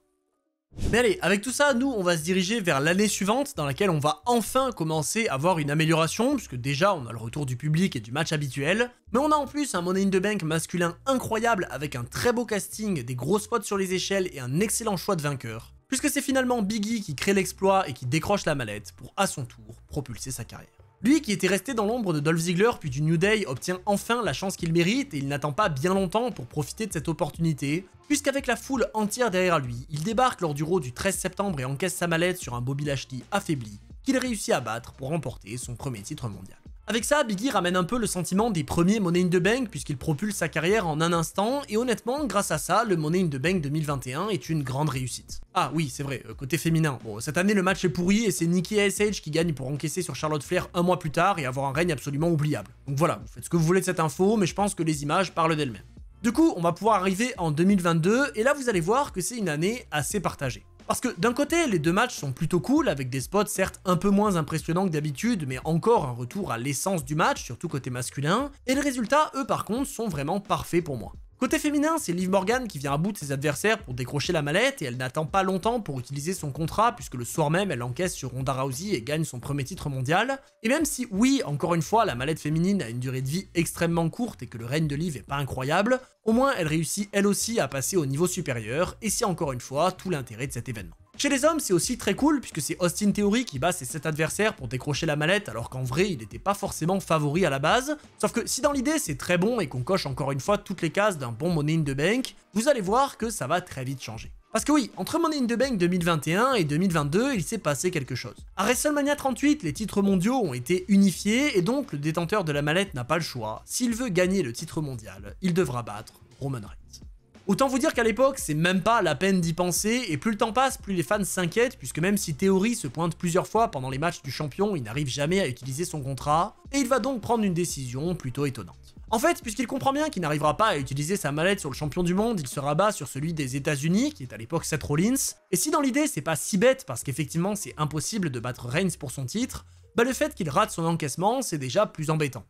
A: Mais allez, avec tout ça, nous, on va se diriger vers l'année suivante, dans laquelle on va enfin commencer à voir une amélioration, puisque déjà, on a le retour du public et du match habituel, mais on a en plus un Money in the Bank masculin incroyable, avec un très beau casting, des gros spots sur les échelles et un excellent choix de vainqueur, puisque c'est finalement Big E qui crée l'exploit et qui décroche la mallette pour, à son tour, propulser sa carrière. Lui qui était resté dans l'ombre de Dolph Ziggler puis du New Day obtient enfin la chance qu'il mérite et il n'attend pas bien longtemps pour profiter de cette opportunité, puisqu'avec la foule entière derrière lui, il débarque lors du Raw du 13 septembre et encaisse sa mallette sur un Bobby Lashley affaibli, qu'il réussit à battre pour remporter son premier titre mondial. Avec ça, Big E ramène un peu le sentiment des premiers Money in the Bank puisqu'il propulse sa carrière en un instant et honnêtement, grâce à ça, le Money in the Bank 2021 est une grande réussite. Ah oui, c'est vrai, côté féminin. Bon, cette année le match est pourri et c'est Nikki ASH qui gagne pour encaisser sur Charlotte Flair un mois plus tard et avoir un règne absolument oubliable. Donc voilà, vous faites ce que vous voulez de cette info, mais je pense que les images parlent d'elles-mêmes. Du coup, on va pouvoir arriver en 2022 et là vous allez voir que c'est une année assez partagée. Parce que d'un côté, les deux matchs sont plutôt cool, avec des spots certes un peu moins impressionnants que d'habitude, mais encore un retour à l'essence du match, surtout côté masculin, et les résultats, eux par contre, sont vraiment parfaits pour moi. Côté féminin, c'est Liv Morgan qui vient à bout de ses adversaires pour décrocher la mallette et elle n'attend pas longtemps pour utiliser son contrat puisque le soir même elle encaisse sur Ronda Rousey et gagne son premier titre mondial. Et même si oui, encore une fois, la mallette féminine a une durée de vie extrêmement courte et que le règne de Liv est pas incroyable, au moins elle réussit elle aussi à passer au niveau supérieur et c'est encore une fois tout l'intérêt de cet événement. Chez les hommes, c'est aussi très cool puisque c'est Austin Theory qui bat ses 7 adversaires pour décrocher la mallette alors qu'en vrai, il n'était pas forcément favori à la base. Sauf que si dans l'idée c'est très bon et qu'on coche encore une fois toutes les cases d'un bon Money in the Bank, vous allez voir que ça va très vite changer. Parce que oui, entre Money in the Bank 2021 et 2022, il s'est passé quelque chose. À WrestleMania 38, les titres mondiaux ont été unifiés et donc le détenteur de la mallette n'a pas le choix. S'il veut gagner le titre mondial, il devra battre Roman Reigns. Autant vous dire qu'à l'époque, c'est même pas la peine d'y penser, et plus le temps passe, plus les fans s'inquiètent, puisque même si Theory se pointe plusieurs fois pendant les matchs du champion, il n'arrive jamais à utiliser son contrat, et il va donc prendre une décision plutôt étonnante. En fait, puisqu'il comprend bien qu'il n'arrivera pas à utiliser sa mallette sur le champion du monde, il se rabat sur celui des États-Unis, qui est à l'époque Seth Rollins, et si dans l'idée c'est pas si bête, parce qu'effectivement c'est impossible de battre Reigns pour son titre, bah le fait qu'il rate son encaissement, c'est déjà plus embêtant.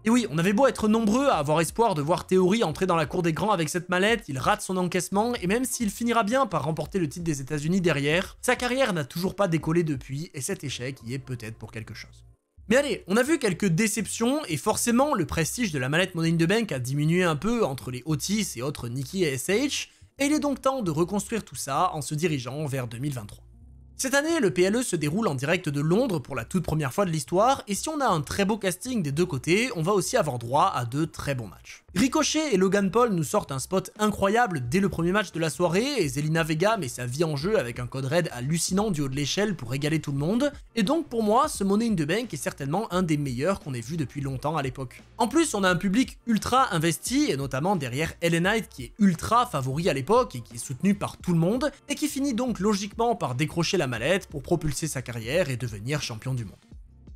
A: Et oui, on avait beau être nombreux à avoir espoir de voir Theory entrer dans la cour des grands avec cette mallette, il rate son encaissement, et même s'il finira bien par remporter le titre des États-Unis derrière, sa carrière n'a toujours pas décollé depuis, et cet échec y est peut-être pour quelque chose. Mais allez, on a vu quelques déceptions, et forcément, le prestige de la mallette Money in the Bank a diminué un peu entre les Otis et autres Nikki et SH, et il est donc temps de reconstruire tout ça en se dirigeant vers 2023. Cette année, le PLE se déroule en direct de Londres pour la toute première fois de l'histoire, et si on a un très beau casting des deux côtés, on va aussi avoir droit à de très bons matchs. Ricochet et Logan Paul nous sortent un spot incroyable dès le premier match de la soirée, et Zelina Vega met sa vie en jeu avec un code raid hallucinant du haut de l'échelle pour régaler tout le monde, et donc pour moi, ce Money in the Bank est certainement un des meilleurs qu'on ait vu depuis longtemps à l'époque. En plus, on a un public ultra investi, et notamment derrière LA Knight qui est ultra favori à l'époque et qui est soutenu par tout le monde, et qui finit donc logiquement par décrocher la mallette pour propulser sa carrière et devenir champion du monde.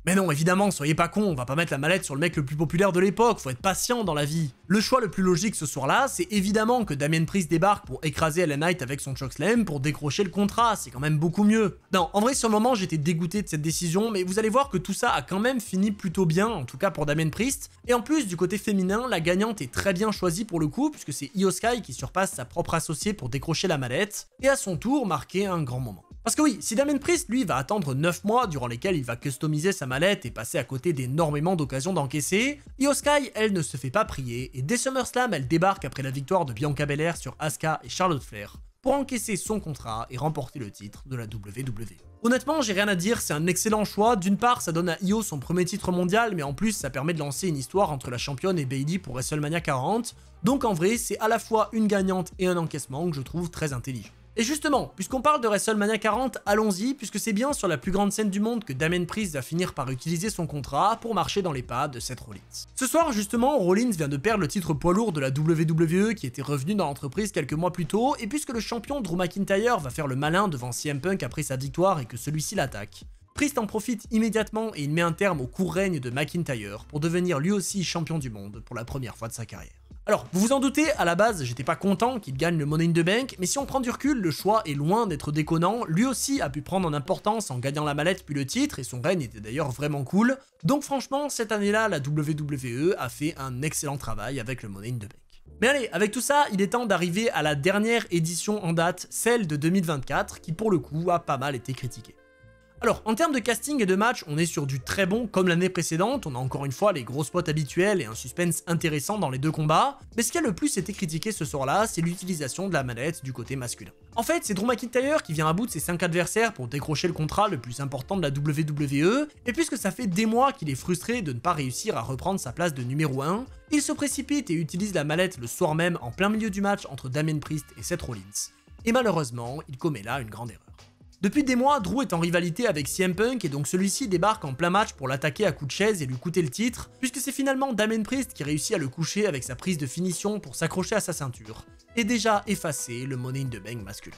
A: Mais non, évidemment, soyez pas cons, on va pas mettre la mallette sur le mec le plus populaire de l'époque, faut être patient dans la vie. Le choix le plus logique ce soir-là, c'est évidemment que Damien Priest débarque pour écraser LA Knight avec son chokeslam pour décrocher le contrat, c'est quand même beaucoup mieux. Non, en vrai sur le moment j'étais dégoûté de cette décision, mais vous allez voir que tout ça a quand même fini plutôt bien, en tout cas pour Damien Priest, et en plus du côté féminin, la gagnante est très bien choisie pour le coup, puisque c'est Io Sky qui surpasse sa propre associée pour décrocher la mallette, et à son tour marquer un grand moment. Parce que oui, si Damien Priest, lui, va attendre 9 mois durant lesquels il va customiser sa mallette et passer à côté d'énormément d'occasions d'encaisser, Io Sky, elle, ne se fait pas prier, et dès SummerSlam, elle débarque après la victoire de Bianca Belair sur Asuka et Charlotte Flair, pour encaisser son contrat et remporter le titre de la WWE. Honnêtement, j'ai rien à dire, c'est un excellent choix. D'une part, ça donne à Io son premier titre mondial, mais en plus, ça permet de lancer une histoire entre la championne et Bayley pour WrestleMania 40, donc en vrai, c'est à la fois une gagnante et un encaissement que je trouve très intelligent. Et justement, puisqu'on parle de WrestleMania 40, allons-y, puisque c'est bien sur la plus grande scène du monde que Damien Priest va finir par utiliser son contrat pour marcher dans les pas de Seth Rollins. Ce soir, justement, Rollins vient de perdre le titre poids lourd de la WWE qui était revenu dans l'entreprise quelques mois plus tôt, et puisque le champion Drew McIntyre va faire le malin devant CM Punk après sa victoire et que celui-ci l'attaque, Priest en profite immédiatement et il met un terme au court règne de McIntyre pour devenir lui aussi champion du monde pour la première fois de sa carrière. Alors, vous vous en doutez, à la base, j'étais pas content qu'il gagne le Money in the Bank, mais si on prend du recul, le choix est loin d'être déconnant, lui aussi a pu prendre en importance en gagnant la mallette puis le titre, et son règne était d'ailleurs vraiment cool, donc franchement, cette année-là, la WWE a fait un excellent travail avec le Money in the Bank. Mais allez, avec tout ça, il est temps d'arriver à la dernière édition en date, celle de 2024, qui pour le coup a pas mal été critiquée. Alors, en termes de casting et de match, on est sur du très bon comme l'année précédente, on a encore une fois les gros spots habituels et un suspense intéressant dans les deux combats, mais ce qui a le plus été critiqué ce soir-là, c'est l'utilisation de la mallette du côté masculin. En fait, c'est Drew McIntyre qui vient à bout de ses 5 adversaires pour décrocher le contrat le plus important de la WWE, et puisque ça fait des mois qu'il est frustré de ne pas réussir à reprendre sa place de numéro 1, il se précipite et utilise la mallette le soir même en plein milieu du match entre Damien Priest et Seth Rollins, et malheureusement, il commet là une grande erreur. Depuis des mois, Drew est en rivalité avec CM Punk et donc celui-ci débarque en plein match pour l'attaquer à coups de chaise et lui coûter le titre, puisque c'est finalement Damien Priest qui réussit à le coucher avec sa prise de finition pour s'accrocher à sa ceinture, et déjà effacer le Money in the Bank masculin.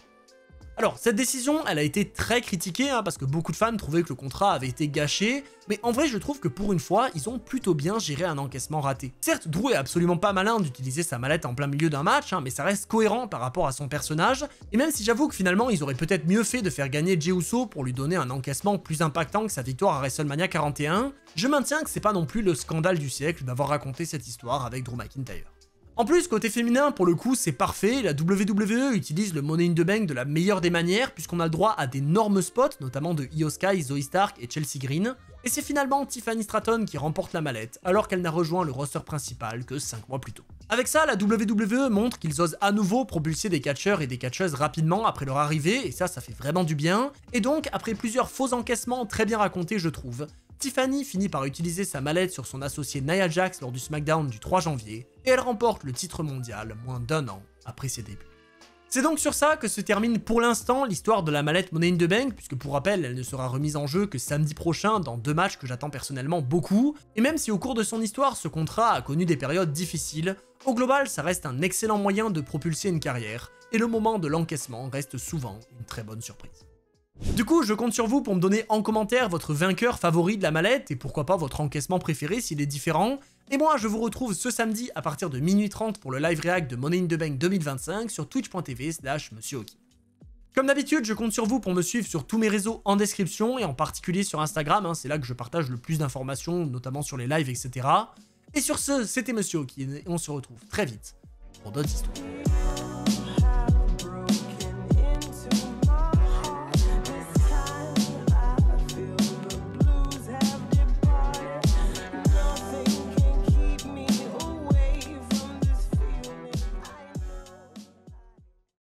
A: Alors, cette décision, elle a été très critiquée, parce que beaucoup de fans trouvaient que le contrat avait été gâché, mais en vrai, je trouve que pour une fois, ils ont plutôt bien géré un encaissement raté. Certes, Drew est absolument pas malin d'utiliser sa mallette en plein milieu d'un match, mais ça reste cohérent par rapport à son personnage, et même si j'avoue que finalement, ils auraient peut-être mieux fait de faire gagner Jey Uso pour lui donner un encaissement plus impactant que sa victoire à WrestleMania 41, je maintiens que c'est pas non plus le scandale du siècle d'avoir raconté cette histoire avec Drew McIntyre. En plus, côté féminin, pour le coup, c'est parfait, la WWE utilise le Money in the Bank de la meilleure des manières, puisqu'on a le droit à d'énormes spots, notamment de Io Sky, Zoe Stark et Chelsea Green, et c'est finalement Tiffany Stratton qui remporte la mallette, alors qu'elle n'a rejoint le roster principal que 5 mois plus tôt. Avec ça, la WWE montre qu'ils osent à nouveau propulser des catcheurs et des catcheuses rapidement après leur arrivée, et ça fait vraiment du bien, et donc, après plusieurs faux encaissements très bien racontés je trouve, Tiffany finit par utiliser sa mallette sur son associé Nia Jax lors du SmackDown du 3 janvier, et elle remporte le titre mondial moins d'1 an après ses débuts. C'est donc sur ça que se termine pour l'instant l'histoire de la mallette Money in the Bank, puisque pour rappel, elle ne sera remise en jeu que samedi prochain dans 2 matchs que j'attends personnellement beaucoup, et même si au cours de son histoire, ce contrat a connu des périodes difficiles, au global, ça reste un excellent moyen de propulser une carrière, et le moment de l'encaissement reste souvent une très bonne surprise. Du coup, je compte sur vous pour me donner en commentaire votre vainqueur favori de la mallette, et pourquoi pas votre encaissement préféré s'il est différent. Et moi, je vous retrouve ce samedi à partir de minuit 30 pour le live react de Money in the Bank 2025 sur twitch.tv/MonsieurHockey. Comme d'habitude, je compte sur vous pour me suivre sur tous mes réseaux en description, et en particulier sur Instagram, c'est là que je partage le plus d'informations, notamment sur les lives, etc. Et sur ce, c'était Monsieur Hockey, et on se retrouve très vite pour d'autres histoires.